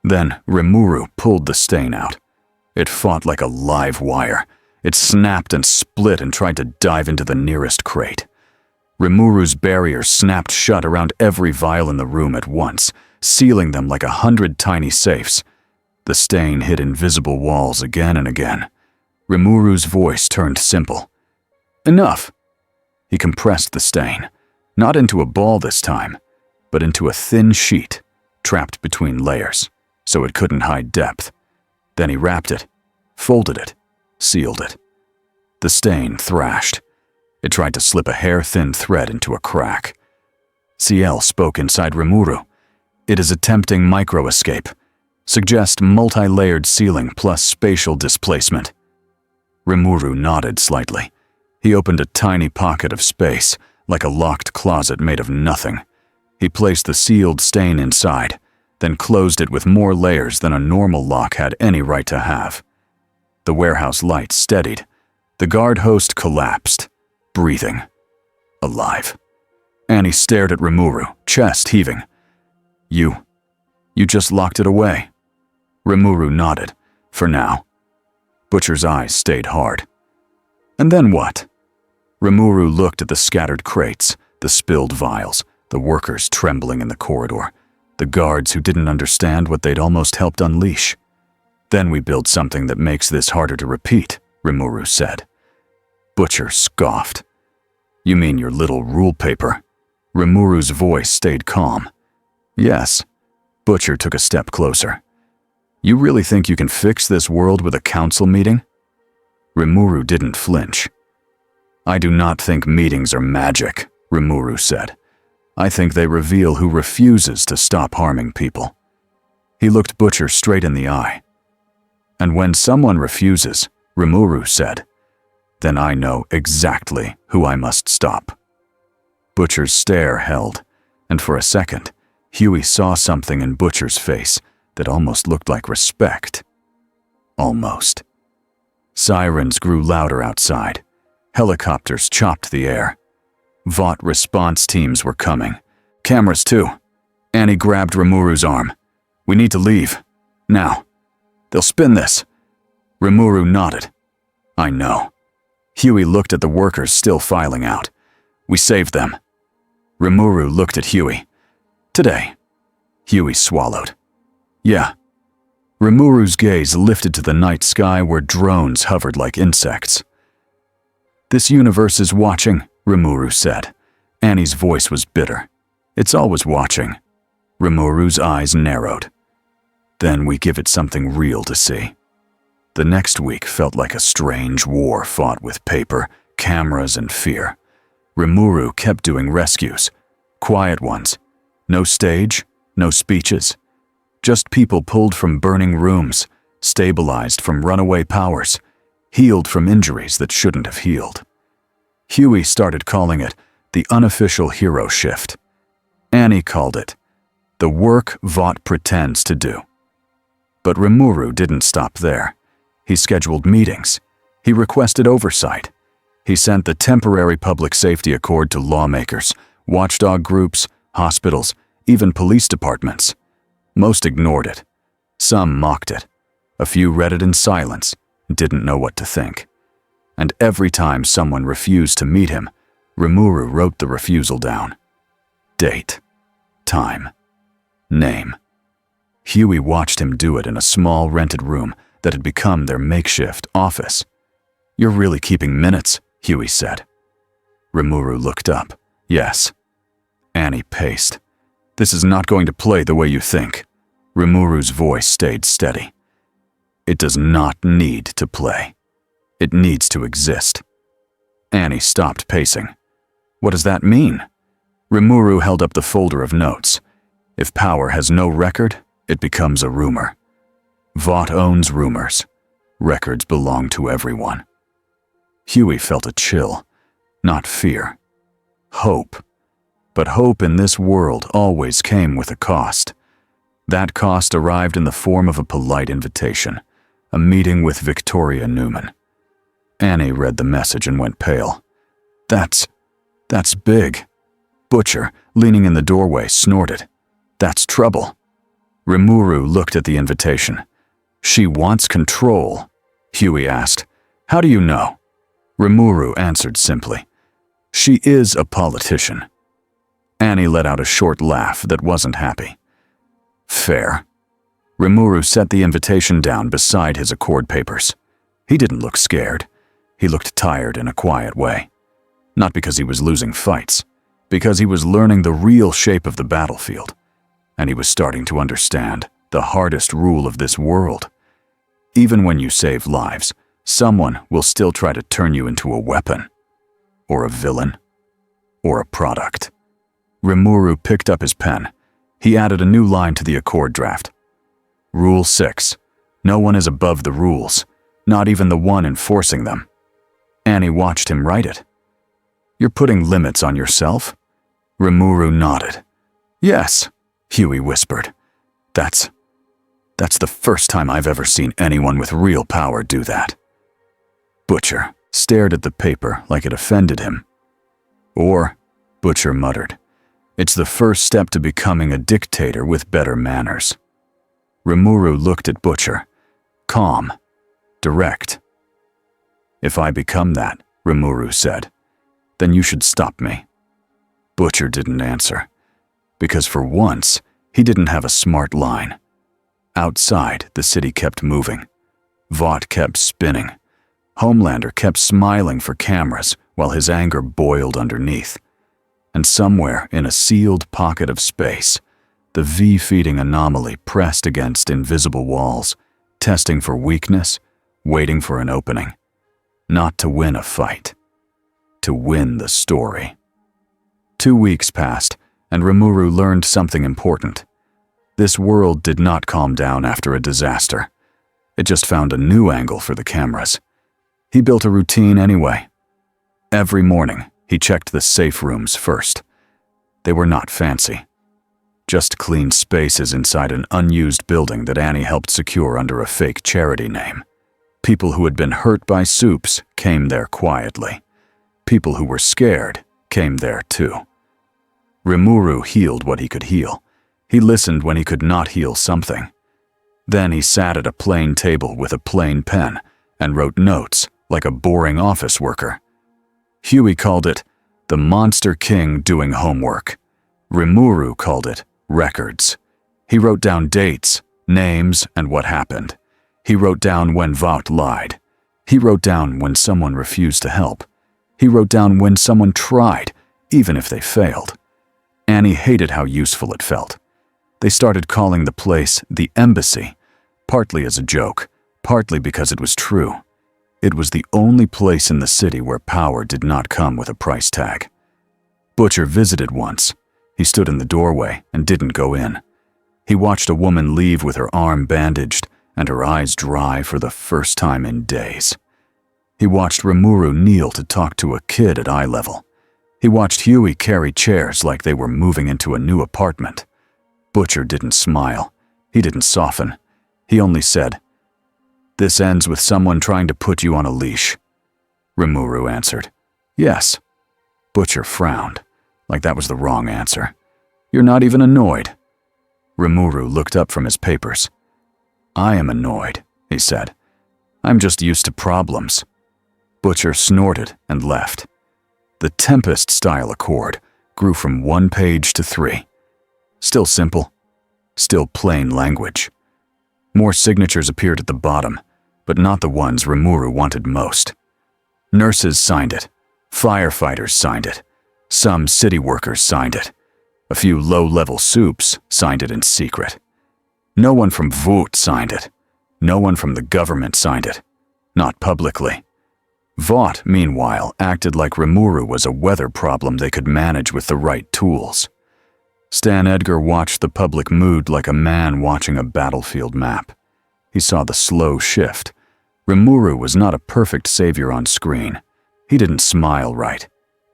Then Rimuru pulled the stain out. It fought like a live wire. It snapped and split and tried to dive into the nearest crate. Rimuru's barrier snapped shut around every vial in the room at once, sealing them like 100 tiny safes. The stain hit invisible walls again and again. Rimuru's voice turned simple. "Enough!" He compressed the stain, not into a ball this time, but into a thin sheet, trapped between layers, so it couldn't hide depth. Then he wrapped it, folded it, sealed it. The stain thrashed. It tried to slip a hair-thin thread into a crack. CL spoke inside Rimuru. "It is attempting micro-escape. Suggest multi-layered sealing plus spatial displacement." Rimuru nodded slightly. He opened a tiny pocket of space, like a locked closet made of nothing. He placed the sealed stain inside, then closed it with more layers than a normal lock had any right to have. The warehouse lights steadied. The guard host collapsed, breathing, alive. Annie stared at Rimuru, chest heaving. You just locked it away." Rimuru nodded, for now. Butcher's eyes stayed hard. "And then what?" Rimuru looked at the scattered crates, the spilled vials, The workers trembling in the corridor, the guards who didn't understand what they'd almost helped unleash. Then we build something that makes this harder to repeat, Rimuru said. Butcher scoffed. You mean your little rule paper? Rimuru's voice stayed calm. Yes. Butcher took a step closer. You really think you can fix this world with a council meeting? Rimuru didn't flinch. I do not think meetings are magic, Rimuru said. I think they reveal who refuses to stop harming people. He looked Butcher straight in the eye. And when someone refuses, Rimuru said, then I know exactly who I must stop. Butcher's stare held, and for a second, Huey saw something in Butcher's face that almost looked like respect. Almost. Sirens grew louder outside. Helicopters chopped the air. Vought response teams were coming. Cameras too. Annie grabbed Rimuru's arm. We need to leave. Now. They'll spin this. Rimuru nodded. I know. Huey looked at the workers still filing out. We saved them. Rimuru looked at Huey. Today. Huey swallowed. Yeah. Rimuru's gaze lifted to the night sky where drones hovered like insects. This universe is watching, Rimuru said. Annie's voice was bitter. It's always watching. Rimuru's eyes narrowed. Then we give it something real to see. The next week felt like a strange war fought with paper, cameras, and fear. Rimuru kept doing rescues. Quiet ones. No stage, no speeches. Just people pulled from burning rooms, stabilized from runaway powers, healed from injuries that shouldn't have healed. Huey started calling it the unofficial hero shift. Annie called it the work Vought pretends to do. But Rimuru didn't stop there. He scheduled meetings. He requested oversight. He sent the temporary public safety accord to lawmakers, watchdog groups, hospitals, even police departments. Most ignored it. Some mocked it. A few read it in silence, didn't know what to think. And every time someone refused to meet him, Rimuru wrote the refusal down. Date, time, name. Huey watched him do it in a small rented room that had become their makeshift office. You're really keeping minutes, Huey said. Rimuru looked up. Yes. Annie paced. This is not going to play the way you think. Rimuru's voice stayed steady. It does not need to play. It needs to exist. Annie stopped pacing. What does that mean? Rimuru held up the folder of notes. If power has no record, it becomes a rumor. Vought owns rumors. Records belong to everyone. Huey felt a chill, not fear. Hope. But hope in this world always came with a cost. That cost arrived in the form of a polite invitation, a meeting with Victoria Newman. Annie read the message and went pale. That's big. Butcher, leaning in the doorway, snorted. That's trouble. Rimuru looked at the invitation. She wants control, Huey asked. How do you know? Rimuru answered simply. She is a politician. Annie let out a short laugh that wasn't happy. Fair. Rimuru set the invitation down beside his accord papers. He didn't look scared. He looked tired in a quiet way. Not because he was losing fights, because he was learning the real shape of the battlefield. And he was starting to understand the hardest rule of this world. Even when you save lives, someone will still try to turn you into a weapon, or a villain, or a product. Rimuru picked up his pen. He added a new line to the accord draft. Rule 6. No one is above the rules, not even the one enforcing them. Annie watched him write it. You're putting limits on yourself? Rimuru nodded. Yes, Huey whispered. That's the first time I've ever seen anyone with real power do that. Butcher stared at the paper like it offended him. Or, Butcher muttered, it's the first step to becoming a dictator with better manners. Rimuru looked at Butcher, calm, direct. If I become that, Rimuru said, then you should stop me. Butcher didn't answer. because for once, he didn't have a smart line. Outside, the city kept moving. Vought kept spinning. Homelander kept smiling for cameras while his anger boiled underneath. And somewhere in a sealed pocket of space, the V-feeding anomaly pressed against invisible walls, testing for weakness, waiting for an opening. Not to win a fight, to win the story. 2 weeks passed, and Rimuru learned something important. This world did not calm down after a disaster. It just found a new angle for the cameras. He built a routine anyway. Every morning, he checked the safe rooms first. They were not fancy. Just clean spaces inside an unused building that Annie helped secure under a fake charity name. People who had been hurt by soups came there quietly. People who were scared came there too. Rimuru healed what he could heal. He listened when he could not heal something. Then he sat at a plain table with a plain pen and wrote notes like a boring office worker. Huey called it the Monster King doing homework. Rimuru called it records. He wrote down dates, names, and what happened. He wrote down when Vought lied. He wrote down when someone refused to help. He wrote down when someone tried, even if they failed. Annie hated how useful it felt. They started calling the place the Embassy, partly as a joke, partly because it was true. It was the only place in the city where power did not come with a price tag. Butcher visited once. He stood in the doorway and didn't go in. He watched a woman leave with her arm bandaged and her eyes dry for the first time in days. He watched Rimuru kneel to talk to a kid at eye level. He watched Huey carry chairs like they were moving into a new apartment. Butcher didn't smile. He didn't soften. He only said, "This ends with someone trying to put you on a leash." Rimuru answered, "Yes." Butcher frowned, like that was the wrong answer. "You're not even annoyed." Rimuru looked up from his papers. "I am annoyed," he said. "I'm just used to problems." Butcher snorted and left. The Tempest-style accord grew from 1 page to 3. Still simple, still plain language. More signatures appeared at the bottom, but not the ones Rimuru wanted most. Nurses signed it. Firefighters signed it. Some city workers signed it. A few low-level soups signed it in secret. No one from Vought signed it. No one from the government signed it. Not publicly. Vought, meanwhile, acted like Rimuru was a weather problem they could manage with the right tools. Stan Edgar watched the public mood like a man watching a battlefield map. He saw the slow shift. Rimuru was not a perfect savior on screen. He didn't smile right.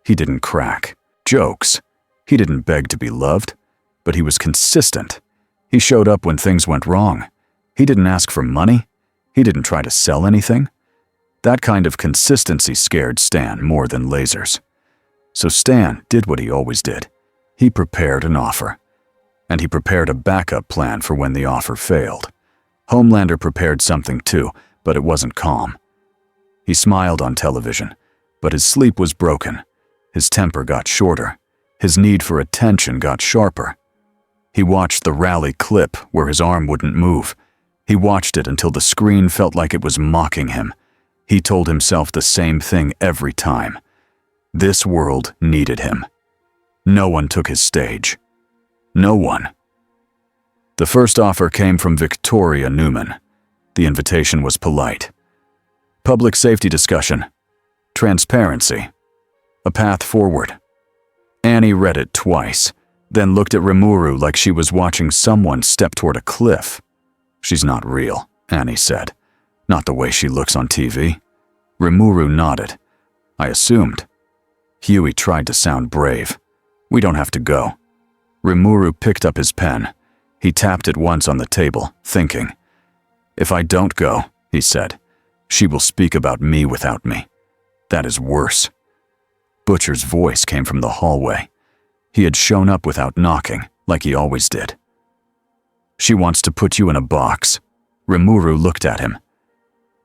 He didn't crack jokes. He didn't beg to be loved, but he was consistent. He showed up when things went wrong. He didn't ask for money. He didn't try to sell anything. That kind of consistency scared Stan more than lasers. So Stan did what he always did. He prepared an offer. And he prepared a backup plan for when the offer failed. Homelander prepared something too, but it wasn't calm. He smiled on television, but his sleep was broken. His temper got shorter. His need for attention got sharper. He watched the rally clip where his arm wouldn't move. He watched it until the screen felt like it was mocking him. He told himself the same thing every time. This world needed him. No one took his stage. No one. The first offer came from Victoria Newman. The invitation was polite. Public safety discussion. Transparency. A path forward. Annie read it twice, then looked at Rimuru like she was watching someone step toward a cliff. "She's not real," Annie said. "Not the way she looks on TV." Rimuru nodded. "I assumed." Huey tried to sound brave. "We don't have to go." Rimuru picked up his pen. He tapped it once on the table, thinking. "If I don't go," he said, "she will speak about me without me. That is worse." Butcher's voice came from the hallway. He had shown up without knocking, like he always did. "She wants to put you in a box." Rimuru looked at him.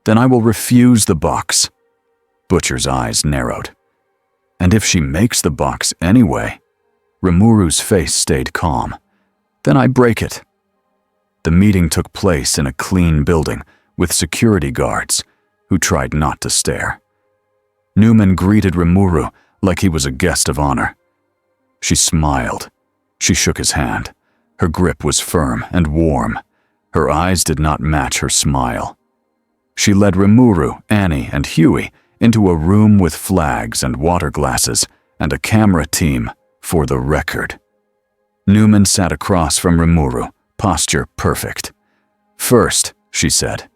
"Then I will refuse the box." Butcher's eyes narrowed. "And if she makes the box anyway?" Rimuru's face stayed calm. Then I break it. The meeting took place in a clean building with security guards who tried not to stare. Newman greeted Rimuru like he was a guest of honor. She smiled. She shook his hand. Her grip was firm and warm. Her eyes did not match her smile. She led Rimuru, Annie, and Huey into a room with flags and water glasses and a camera team for the record. Newman sat across from Rimuru, posture perfect. "First," she said,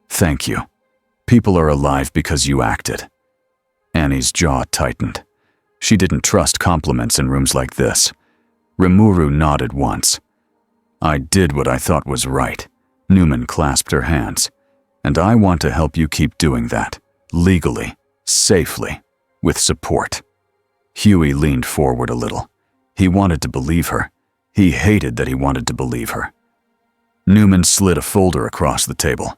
"thank you. People are alive because you acted." Annie's jaw tightened. She didn't trust compliments in rooms like this. Rimuru nodded once. "I did what I thought was right." Newman clasped her hands. "And I want to help you keep doing that, legally, safely, with support." Huey leaned forward a little. He wanted to believe her. He hated that he wanted to believe her. Newman slid a folder across the table.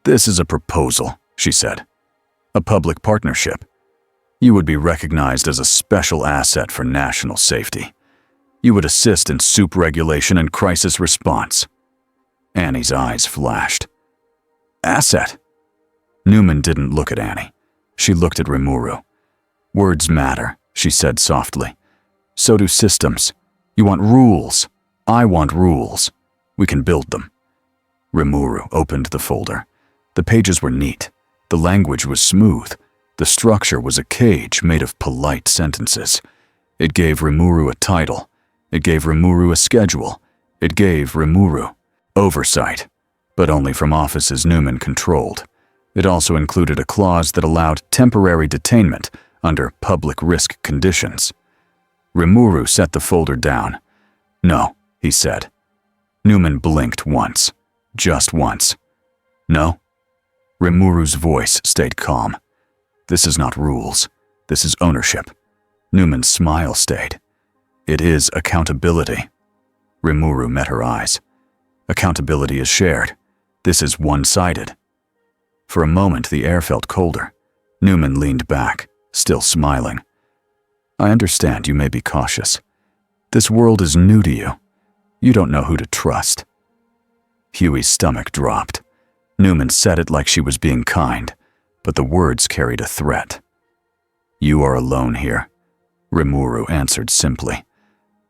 "This is a proposal," she said. "A public partnership. You would be recognized as a special asset for national safety. You would assist in soup regulation and crisis response." Annie's eyes flashed. "Asset?" Newman didn't look at Annie. She looked at Rimuru. "Words matter," she said softly. "So do systems. You want rules. I want rules. We can build them." Rimuru opened the folder. The pages were neat. The language was smooth. The structure was a cage made of polite sentences. It gave Rimuru a title. It gave Rimuru a schedule. It gave Rimuru oversight, but only from offices Newman controlled. It also included a clause that allowed temporary detainment under public risk conditions. Rimuru set the folder down. "No," he said. Newman blinked once. Just once. "No?" Rimuru's voice stayed calm. "This is not rules. This is ownership." Newman's smile stayed. "It is accountability." Rimuru met her eyes. "Accountability is shared. This is one-sided." For a moment, the air felt colder. Newman leaned back, still smiling. "I understand you may be cautious. This world is new to you. You don't know who to trust." Huey's stomach dropped. Newman said it like she was being kind, but the words carried a threat. "You are alone here," Rimuru answered simply.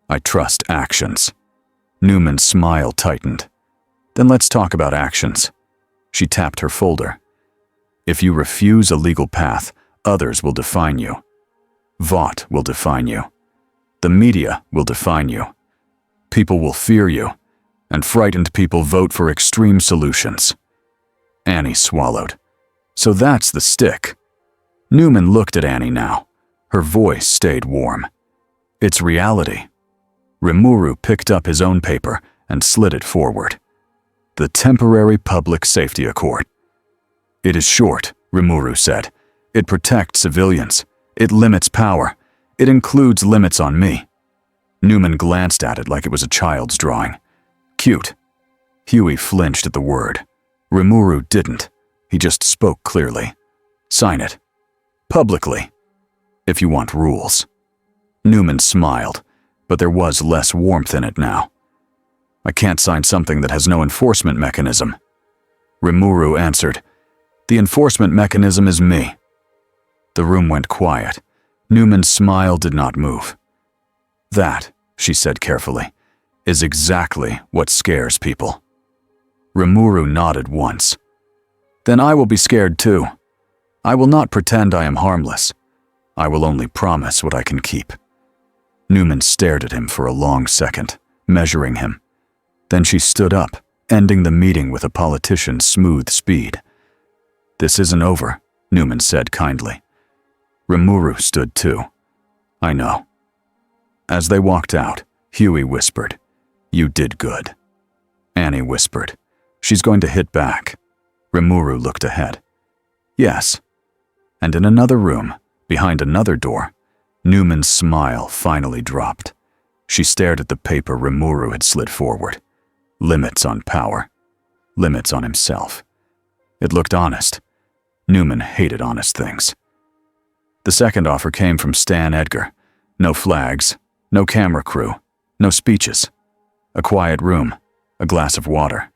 "I trust actions." Newman's smile tightened. "Then let's talk about actions." She tapped her folder. "If you refuse a legal path, others will define you. Vought will define you. The media will define you. People will fear you, and frightened people vote for extreme solutions." Annie swallowed. "So that's the stick." Newman looked at Annie now. Her voice stayed warm. "It's reality." Rimuru picked up his own paper and slid it forward. "The Temporary Public Safety Accord." "It is short," Rimuru said. "It protects civilians. It limits power. It includes limits on me." Newman glanced at it like it was a child's drawing. "Cute." Huey flinched at the word. Rimuru didn't. He just spoke clearly. "Sign it. Publicly. If you want rules." Newman smiled, but there was less warmth in it now. "I can't sign something that has no enforcement mechanism." Rimuru answered, "The enforcement mechanism is me." The room went quiet. Newman's smile did not move. "That," she said carefully, "is exactly what scares people." Rimuru nodded once. "Then I will be scared too. I will not pretend I am harmless. I will only promise what I can keep." Newman stared at him for a long second, measuring him. Then she stood up, ending the meeting with a politician's smooth speed. "This isn't over," Newman said kindly. Rimuru stood too. "I know." As they walked out, Huey whispered, "You did good." Annie whispered, "She's going to hit back." Rimuru looked ahead. "Yes." And in another room, behind another door, Newman's smile finally dropped. She stared at the paper Rimuru had slid forward. Limits on power. Limits on himself. It looked honest. Newman hated honest things. The second offer came from Stan Edgar. No flags, No camera crew. No speeches. A quiet room. A glass of water.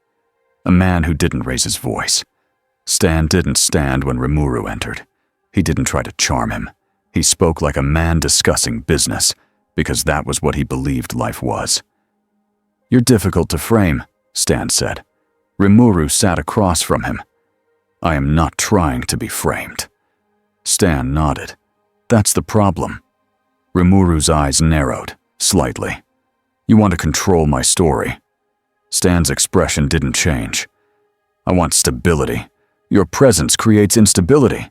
A man who didn't raise his voice. Stan didn't stand when Rimuru entered. He didn't try to charm him. He spoke like a man discussing business, because that was what he believed life was. "You're difficult to frame," Stan said. Rimuru sat across from him. "I am not trying to be framed." Stan nodded. "That's the problem." Rimuru's eyes narrowed, slightly. "You want to control my story." Stan's expression didn't change. "I want stability. Your presence creates instability."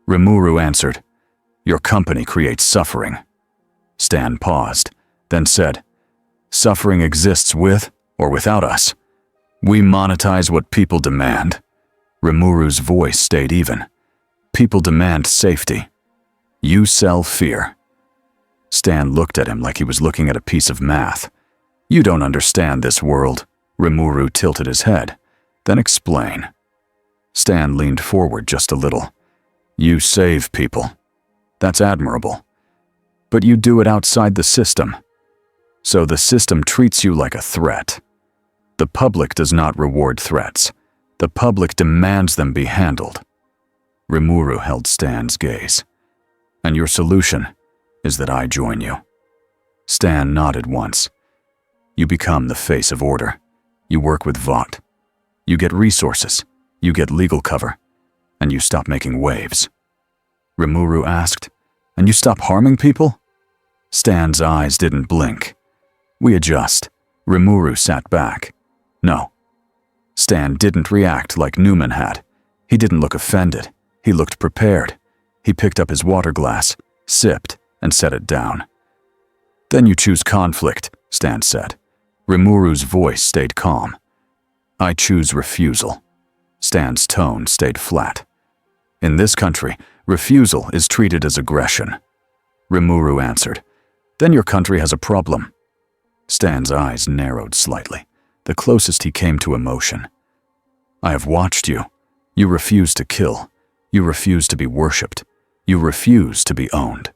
Rimuru answered, "Your company creates suffering." Stan paused, then said, "Suffering exists with or without us. We monetize what people demand." Rimuru's voice stayed even. "People demand safety. You sell fear." Stan looked at him like he was looking at a piece of math. "You don't understand this world." Rimuru tilted his head. "Then explain." Stan leaned forward just a little. "You save people. That's admirable. But you do it outside the system. So the system treats you like a threat. The public does not reward threats. The public demands them be handled." Rimuru held Stan's gaze. "And your solution is that I join you." Stan nodded once. "You become the face of order. You work with Vought. You get resources. You get legal cover. And you stop making waves." Rimuru asked, "And you stop harming people?" Stan's eyes didn't blink. "We adjust." Rimuru sat back. "No." Stan didn't react like Newman had. He didn't look offended. He looked prepared. He picked up his water glass, sipped, and set it down. "Then you choose conflict," Stan said. Rimuru's voice stayed calm. "I choose refusal." Stan's tone stayed flat. "In this country, refusal is treated as aggression." Rimuru answered, "Then your country has a problem." Stan's eyes narrowed slightly, the closest he came to emotion. "I have watched you. You refuse to kill. You refuse to be worshipped. You refuse to be owned."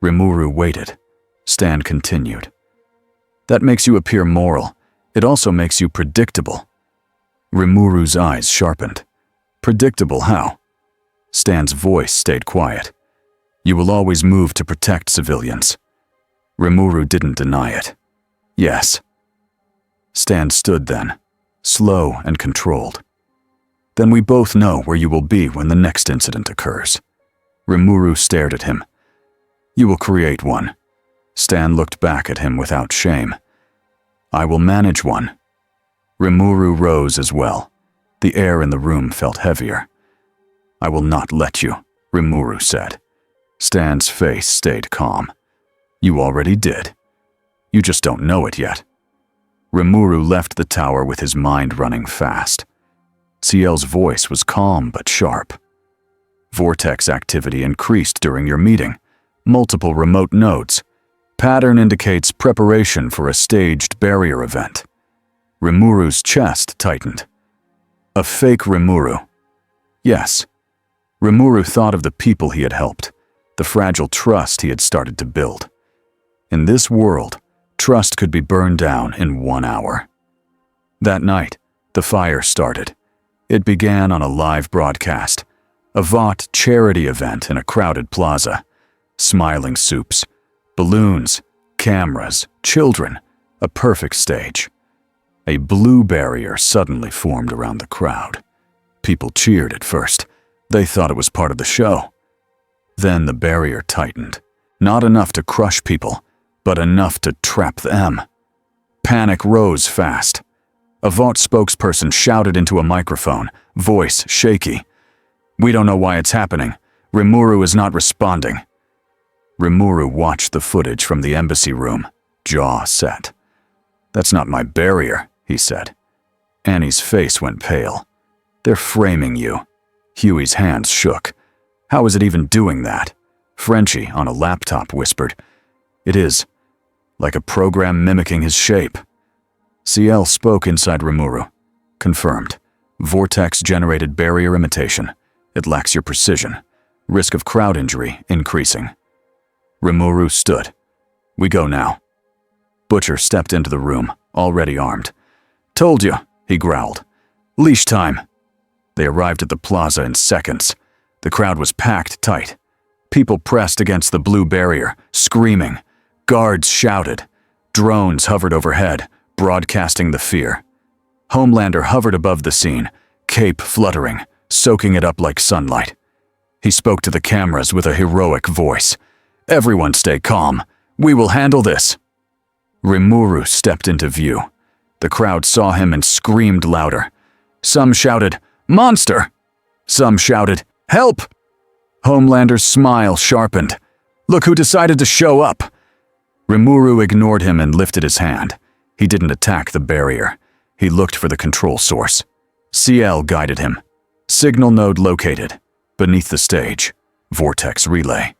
Rimuru waited. Stan continued. "That makes you appear moral. It also makes you predictable." Rimuru's eyes sharpened. "Predictable how?" Stan's voice stayed quiet. "You will always move to protect civilians." Rimuru didn't deny it. "Yes." Stan stood then, slow and controlled. "Then we both know where you will be when the next incident occurs." Rimuru stared at him. "You will create one." Stan looked back at him without shame. "I will manage one." Rimuru rose as well. The air in the room felt heavier. "I will not let you," Rimuru said. Stan's face stayed calm. "You already did. You just don't know it yet." Rimuru left the tower with his mind running fast. Ciel's voice was calm but sharp. "Vortex activity increased during your meeting. Multiple remote nodes. Pattern indicates preparation for a staged barrier event." Rimuru's chest tightened. "A fake Rimuru." "Yes." Rimuru thought of the people he had helped, the fragile trust he had started to build. In this world, trust could be burned down in 1 hour. That night, the fire started. It began on a live broadcast, a Vought charity event in a crowded plaza. Smiling soups, balloons, cameras, children, a perfect stage. A blue barrier suddenly formed around the crowd. People cheered at first. They thought it was part of the show. Then the barrier tightened, not enough to crush people, but enough to trap them. Panic rose fast. A Vought spokesperson shouted into a microphone, voice shaky. "We don't know why it's happening. Rimuru is not responding." Rimuru watched the footage from the embassy room, jaw set. "That's not my barrier," he said. Annie's face went pale. "They're framing you." Huey's hands shook. "How is it even doing that?" Frenchie, on a laptop, whispered, "It is. Like a program mimicking his shape." Ciel spoke inside Rimuru. "Confirmed. Vortex-generated barrier imitation. It lacks your precision. Risk of crowd injury increasing." Rimuru stood. We go now. Butcher stepped into the room, already armed. Told you, he growled. Leash time. They arrived at the plaza in seconds. The crowd was packed tight. People pressed against the blue barrier, screaming. Guards shouted. Drones hovered overhead, broadcasting the fear. Homelander hovered above the scene, cape fluttering, soaking it up like sunlight. He spoke to the cameras with a heroic voice. Everyone stay calm. We will handle this. Rimuru stepped into view. The crowd saw him and screamed louder. Some shouted, "Monster!" Some shouted, "Help!" Homelander's smile sharpened. Look who decided to show up. Rimuru ignored him and lifted his hand. He didn't attack the barrier. He looked for the control source. CL guided him. Signal node located. Beneath the stage. Vortex relay.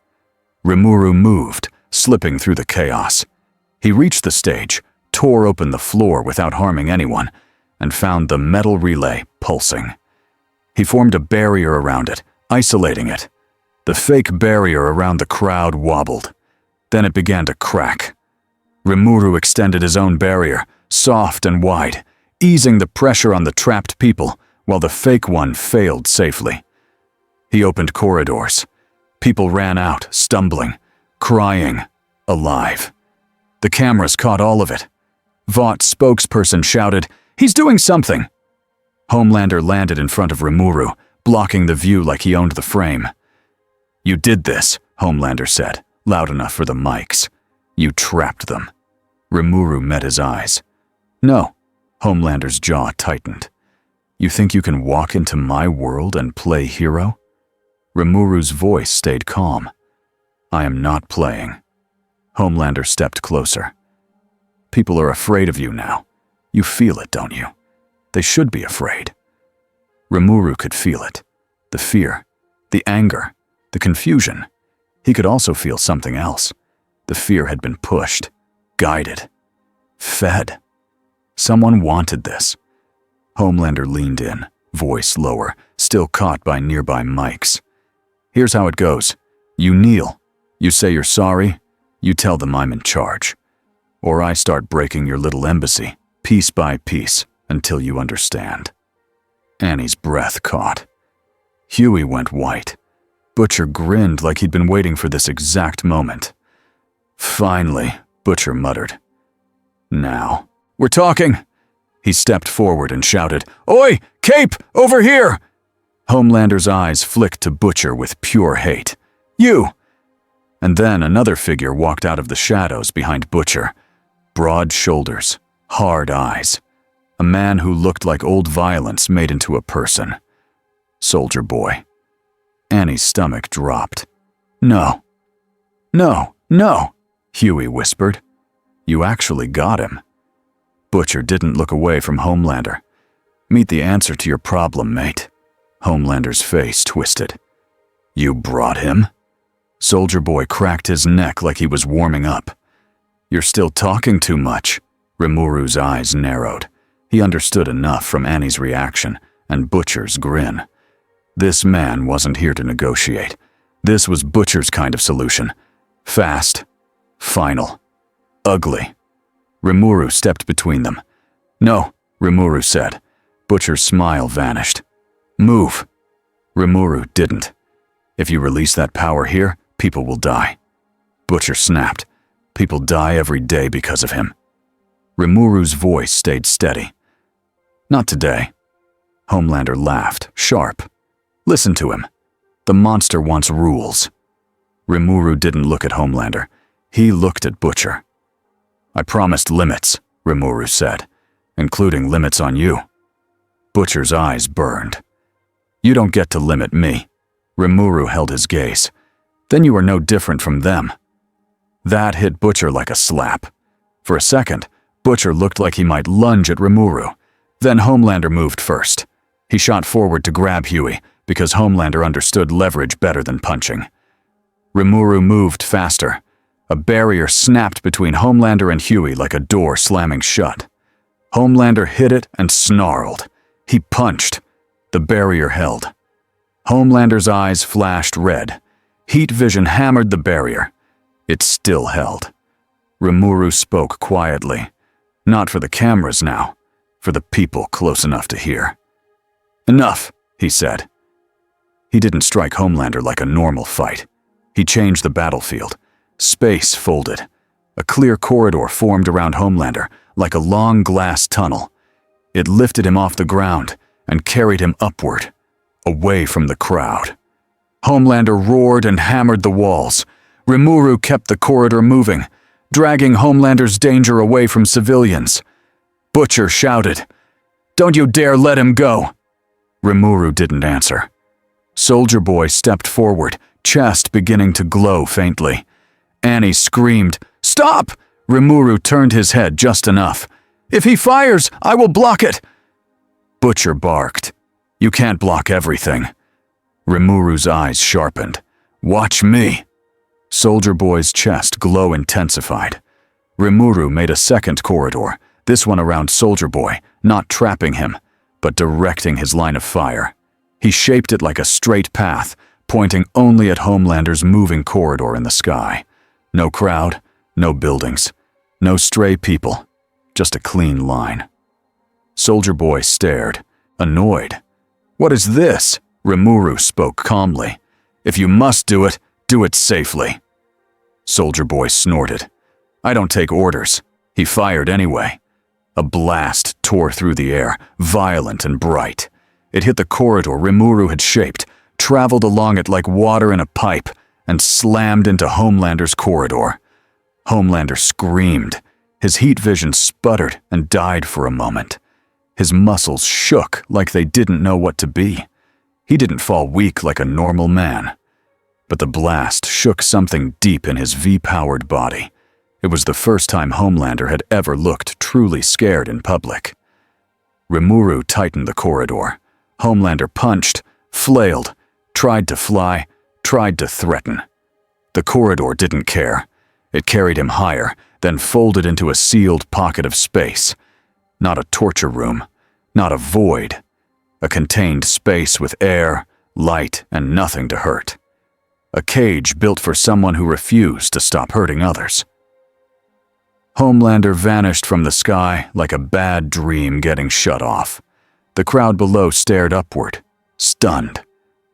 Rimuru moved, slipping through the chaos. He reached the stage, tore open the floor without harming anyone, and found the metal relay pulsing. He formed a barrier around it, isolating it. The fake barrier around the crowd wobbled. Then it began to crack. Rimuru extended his own barrier, soft and wide, easing the pressure on the trapped people, while the fake one failed safely. He opened corridors. People ran out, stumbling, crying, alive. The cameras caught all of it. Vought's spokesperson shouted, "He's doing something!" Homelander landed in front of Rimuru, blocking the view like he owned the frame. "You did this," Homelander said, loud enough for the mics. "You trapped them." Rimuru met his eyes. "No." Homelander's jaw tightened. "You think you can walk into my world and play hero?" Rimuru's voice stayed calm. "I am not playing." Homelander stepped closer. "People are afraid of you now. You feel it, don't you? They should be afraid." Rimuru could feel it. The fear, the anger, the confusion. He could also feel something else. The fear had been pushed, guided, fed. Someone wanted this. Homelander leaned in, voice lower, still caught by nearby mics. "Here's how it goes. You kneel. You say you're sorry. You tell them I'm in charge. Or I start breaking your little embassy, piece by piece, until you understand." Annie's breath caught. Huey went white. Butcher grinned like he'd been waiting for this exact moment. "Finally," Butcher muttered. "Now, we're talking." He stepped forward and shouted, "Oi, Cape, over here!" Homelander's eyes flicked to Butcher with pure hate. "You!" And then another figure walked out of the shadows behind Butcher. Broad shoulders, hard eyes. A man who looked like old violence made into a person. Soldier Boy. Annie's stomach dropped. "No. No, no," Huey whispered. "You actually got him." Butcher didn't look away from Homelander. "Meet the answer to your problem, mate." Homelander's face twisted. "You brought him?" Soldier Boy cracked his neck like he was warming up. "You're still talking too much." Rimuru's eyes narrowed. He understood enough from Annie's reaction and Butcher's grin. This man wasn't here to negotiate. This was Butcher's kind of solution. Fast. Final. Ugly. Rimuru stepped between them. "No," Rimuru said. Butcher's smile vanished. "Move." Rimuru didn't. "If you release that power here, people will die." Butcher snapped. "People die every day because of him." Rimuru's voice stayed steady. "Not today." Homelander laughed, sharp. "Listen to him. The monster wants rules." Rimuru didn't look at Homelander. He looked at Butcher. "I promised limits," Rimuru said, "including limits on you." Butcher's eyes burned. "You don't get to limit me." Rimuru held his gaze. "Then you are no different from them." That hit Butcher like a slap. For a second, Butcher looked like he might lunge at Rimuru. Then Homelander moved first. He shot forward to grab Huey, because Homelander understood leverage better than punching. Rimuru moved faster. A barrier snapped between Homelander and Huey like a door slamming shut. Homelander hit it and snarled. He punched. The barrier held. Homelander's eyes flashed red. Heat vision hammered the barrier. It still held. Rimuru spoke quietly. Not for the cameras now, for the people close enough to hear. "Enough," he said. He didn't strike Homelander like a normal fight. He changed the battlefield. Space folded. A clear corridor formed around Homelander, like a long glass tunnel. It lifted him off the ground and carried him upward, away from the crowd. Homelander roared and hammered the walls. Rimuru kept the corridor moving, dragging Homelander's danger away from civilians. Butcher shouted, "Don't you dare let him go!" Rimuru didn't answer. Soldier Boy stepped forward, chest beginning to glow faintly. Annie screamed, "Stop!" Rimuru turned his head just enough. "If he fires, I will block it!" Butcher barked, "You can't block everything." Rimuru's eyes sharpened. "Watch me." Soldier Boy's chest glow intensified. Rimuru made a second corridor, this one around Soldier Boy, not trapping him, but directing his line of fire. He shaped it like a straight path, pointing only at Homelander's moving corridor in the sky. No crowd, no buildings, no stray people, just a clean line. Soldier Boy stared, annoyed. "What is this?" Rimuru spoke calmly. "If you must do it safely." Soldier Boy snorted. "I don't take orders." He fired anyway. A blast tore through the air, violent and bright. It hit the corridor Rimuru had shaped, traveled along it like water in a pipe, and slammed into Homelander's corridor. Homelander screamed. His heat vision sputtered and died for a moment. His muscles shook like they didn't know what to be. He didn't fall weak like a normal man. But the blast shook something deep in his V-powered body. It was the first time Homelander had ever looked truly scared in public. Rimuru tightened the corridor. Homelander punched, flailed, tried to fly, tried to threaten. The corridor didn't care. It carried him higher, then folded into a sealed pocket of space. Not a torture room, not a void. A contained space with air, light, and nothing to hurt. A cage built for someone who refused to stop hurting others. Homelander vanished from the sky like a bad dream getting shut off. The crowd below stared upward, stunned.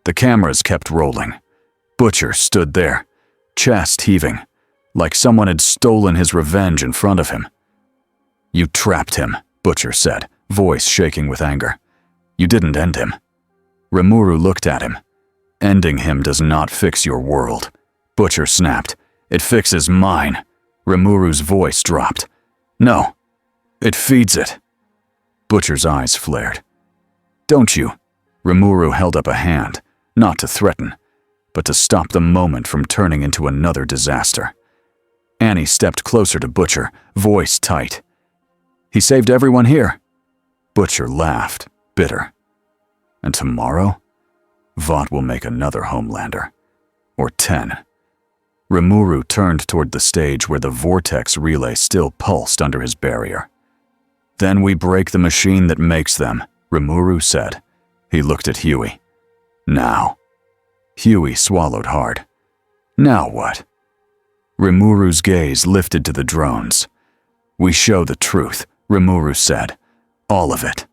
The cameras kept rolling. Butcher stood there, chest heaving, like someone had stolen his revenge in front of him. "You trapped him," Butcher said, voice shaking with anger. "You didn't end him." Rimuru looked at him. "Ending him does not fix your world." Butcher snapped. "It fixes mine." Rimuru's voice dropped. "No, it feeds it." Butcher's eyes flared. "Don't you?" Rimuru held up a hand, not to threaten, but to stop the moment from turning into another disaster. Annie stepped closer to Butcher, voice tight. "He saved everyone here." Butcher laughed, bitter. "And tomorrow, Vought will make another Homelander. Or 10. Rimuru turned toward the stage where the vortex relay still pulsed under his barrier. "Then we break the machine that makes them," Rimuru said. He looked at Huey. "Now." Huey swallowed hard. "Now what?" Rimuru's gaze lifted to the drones. "We show the truth," Rimuru said. "All of it."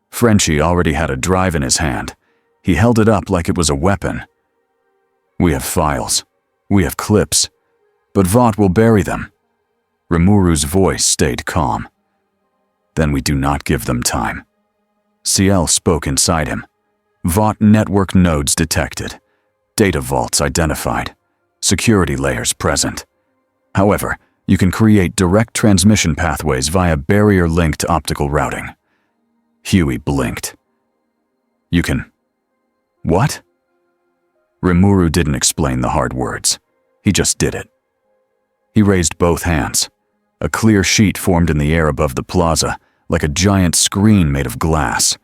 Frenchie already had a drive in his hand. He held it up like it was a weapon. "We have files. We have clips. But Vought will bury them." Rimuru's voice stayed calm. "Then we do not give them time." CL spoke inside him. Vought network nodes detected. Data vaults identified. Security layers present. However, you can create direct transmission pathways via barrier-linked optical routing. Huey blinked. "You can... what?" Rimuru didn't explain the hard words. He just did it. He raised both hands. A clear sheet formed in the air above the plaza, like a giant screen made of glass.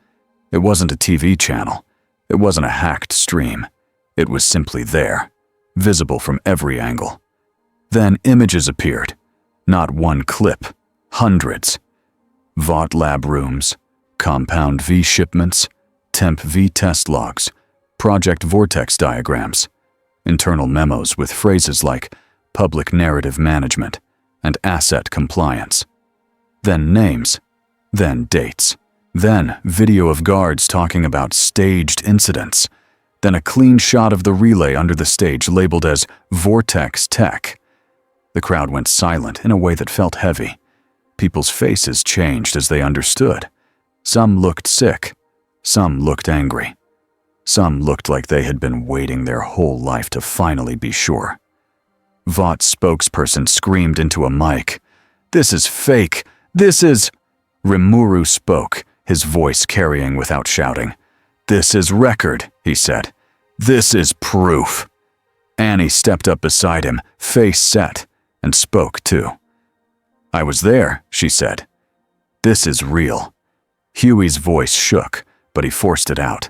It wasn't a TV channel. It wasn't a hacked stream. It was simply there, visible from every angle. Then images appeared. Not one clip, hundreds. Vought lab rooms, Compound V shipments, Temp V test logs, Project Vortex diagrams, internal memos with phrases like public narrative management and asset compliance. Then names, then dates, then video of guards talking about staged incidents, then a clean shot of the relay under the stage labeled as Vortex Tech. The crowd went silent in a way that felt heavy. People's faces changed as they understood. Some looked sick, some looked angry. Some looked like they had been waiting their whole life to finally be sure. Vought's spokesperson screamed into a mic, "This is fake! This is—" Rimuru spoke, his voice carrying without shouting. "This is record," he said. "This is proof." Annie stepped up beside him, face set, and spoke too. "I was there," she said. "This is real." Huey's voice shook, but he forced it out.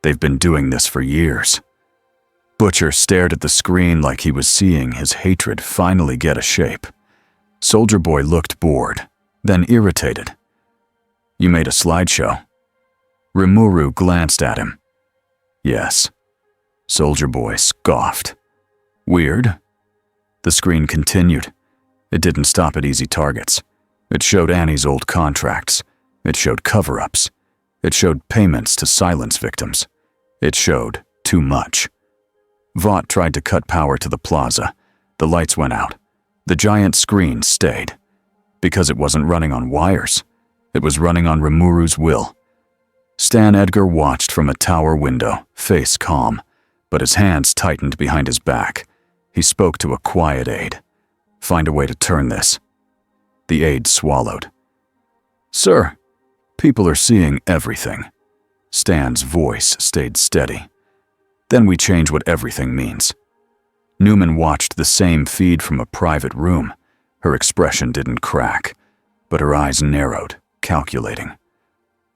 "They've been doing this for years." Butcher stared at the screen like he was seeing his hatred finally get a shape. Soldier Boy looked bored, then irritated. "You made a slideshow?" Rimuru glanced at him. "Yes." Soldier Boy scoffed. "Weird?" The screen continued. It didn't stop at easy targets. It showed Annie's old contracts. It showed cover-ups. It showed payments to silence victims. It showed too much. Vought tried to cut power to the plaza. The lights went out. The giant screen stayed. Because it wasn't running on wires. It was running on Rimuru's will. Stan Edgar watched from a tower window, face calm, but his hands tightened behind his back. He spoke to a quiet aide. "Find a way to turn this." The aide swallowed. "Sir, people are seeing everything." Stan's voice stayed steady. "Then we change what everything means." Newman watched the same feed from a private room. Her expression didn't crack, but her eyes narrowed, calculating.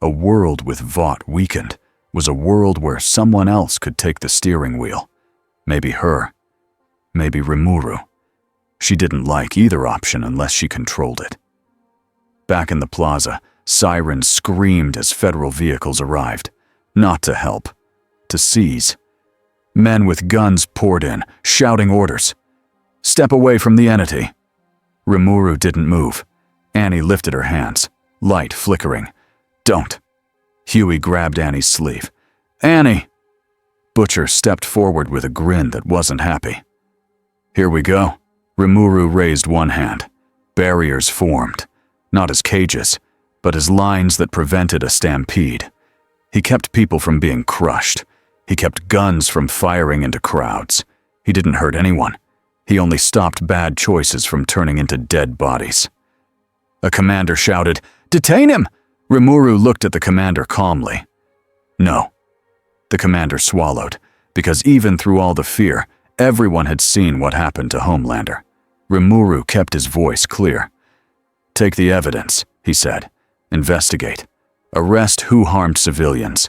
A world with Vought weakened was a world where someone else could take the steering wheel. Maybe her. Maybe Rimuru. She didn't like either option unless she controlled it. Back in the plaza, sirens screamed as federal vehicles arrived. Not to help, to seize. Men with guns poured in, shouting orders. "Step away from the entity." Rimuru didn't move. Annie lifted her hands, light flickering. "Don't." Huey grabbed Annie's sleeve. "Annie!" Butcher stepped forward with a grin that wasn't happy. "Here we go." Rimuru raised one hand. Barriers formed, not as cages, but as lines that prevented a stampede. He kept people from being crushed. He kept guns from firing into crowds. He didn't hurt anyone. He only stopped bad choices from turning into dead bodies. A commander shouted, "Detain him!" Rimuru looked at the commander calmly. "No." The commander swallowed, because even through all the fear, everyone had seen what happened to Homelander. Rimuru kept his voice clear. "Take the evidence," he said. "Investigate. Arrest who harmed civilians.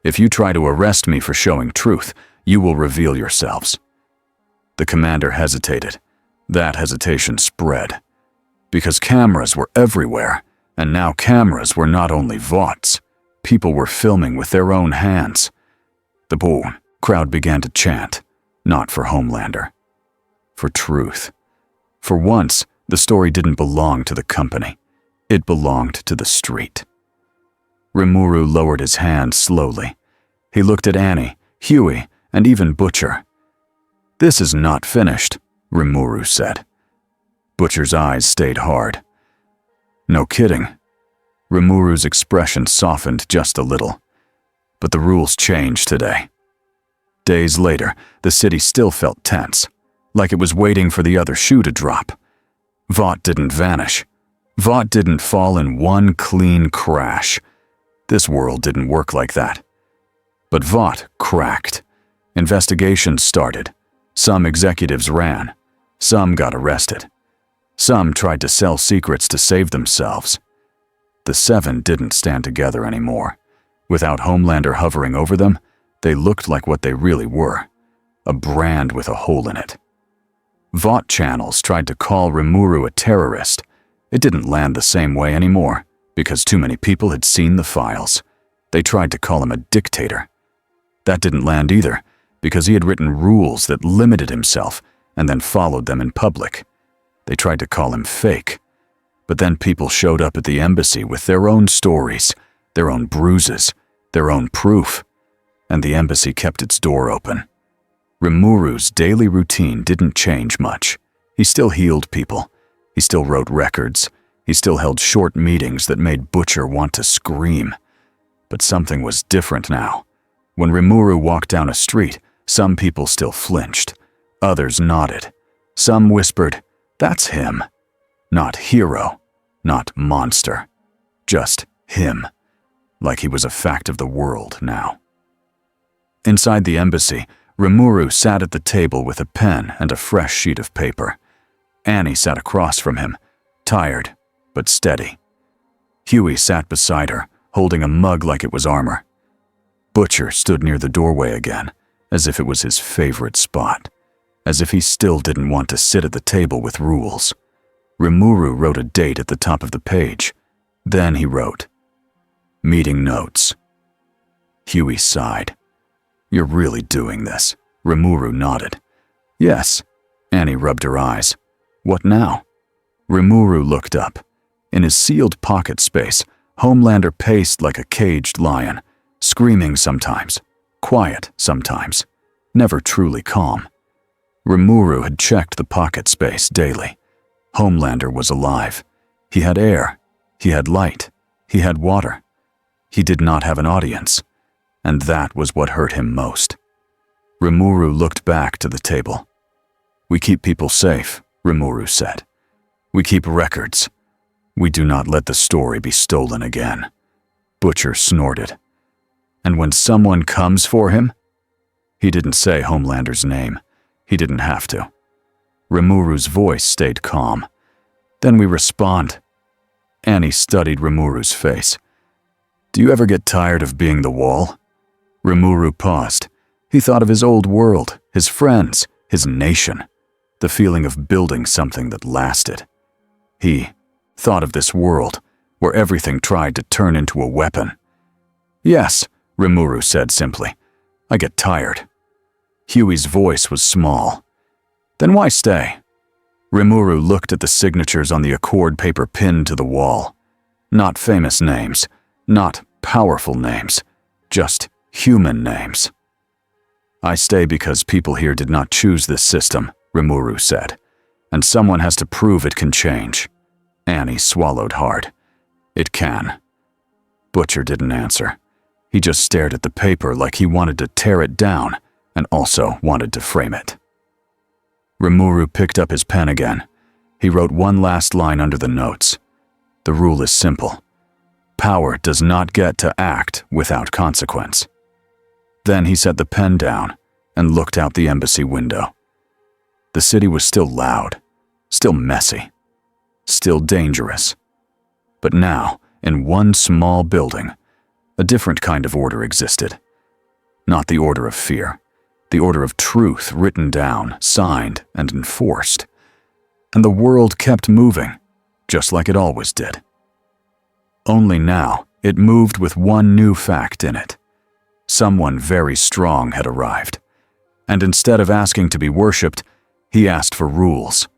If you try to arrest me for showing truth, you will reveal yourselves." The commander hesitated. That hesitation spread. Because cameras were everywhere, and now cameras were not only Vaught's. People were filming with their own hands. The crowd began to chant, not for Homelander. For truth. For once, the story didn't belong to the company. It belonged to the street. Rimuru lowered his hand slowly. He looked at Annie, Huey, and even Butcher. "This is not finished," Rimuru said. Butcher's eyes stayed hard. "No kidding." Rimuru's expression softened just a little. "But the rules changed today." Days later, the city still felt tense, like it was waiting for the other shoe to drop. Vought didn't vanish. Vought didn't fall in one clean crash. This world didn't work like that. But Vought cracked. Investigations started. Some executives ran. Some got arrested. Some tried to sell secrets to save themselves. The Seven didn't stand together anymore. Without Homelander hovering over them, they looked like what they really were, a brand with a hole in it. Vought channels tried to call Rimuru a terrorist. It didn't land the same way anymore, because too many people had seen the files. They tried to call him a dictator. That didn't land either, because he had written rules that limited himself and then followed them in public. They tried to call him fake. But then people showed up at the embassy with their own stories, their own bruises, their own proof, and the embassy kept its door open. Rimuru's daily routine didn't change much. He still healed people. He still wrote records. He still held short meetings that made Butcher want to scream. But something was different now. When Rimuru walked down a street, some people still flinched. Others nodded. Some whispered, "That's him." Not hero, not monster. Just him. Like he was a fact of the world now. Inside the embassy, Rimuru sat at the table with a pen and a fresh sheet of paper. Annie sat across from him, tired but steady. Huey sat beside her, holding a mug like it was armor. Butcher stood near the doorway again, as if it was his favorite spot, as if he still didn't want to sit at the table with rules. Rimuru wrote a date at the top of the page. Then he wrote, "Meeting notes." Huey sighed. "You're really doing this?" Rimuru nodded. "Yes." Annie rubbed her eyes. "What now?" Rimuru looked up. In his sealed pocket space, Homelander paced like a caged lion, screaming sometimes, quiet sometimes, never truly calm. Rimuru had checked the pocket space daily. Homelander was alive. He had air. He had light. He had water. He did not have an audience, and that was what hurt him most. Rimuru looked back to the table. "We keep people safe," Rimuru said. "We keep records. We do not let the story be stolen again." Butcher snorted. "And when someone comes for him?" He didn't say Homelander's name. He didn't have to. Rimuru's voice stayed calm. "Then we respond." Annie studied Rimuru's face. "Do you ever get tired of being the wall?" Rimuru paused. He thought of his old world, his friends, his nation, the feeling of building something that lasted. He thought of this world, where everything tried to turn into a weapon. "Yes," Rimuru said simply. "I get tired." Huey's voice was small. "Then why stay?" Rimuru looked at the signatures on the accord paper pinned to the wall. Not famous names, not powerful names, just human names. "I stay because people here did not choose this system," Rimuru said, "and someone has to prove it can change." Annie swallowed hard. "It can." Butcher didn't answer. He just stared at the paper like he wanted to tear it down and also wanted to frame it. Rimuru picked up his pen again. He wrote one last line under the notes. The rule is simple. Power does not get to act without consequence. Then he set the pen down and looked out the embassy window. The city was still loud, still messy, still dangerous. But now, in one small building, a different kind of order existed. Not the order of fear, the order of truth written down, signed, and enforced. And the world kept moving, just like it always did. Only now, it moved with one new fact in it. Someone very strong had arrived, and instead of asking to be worshipped, he asked for rules.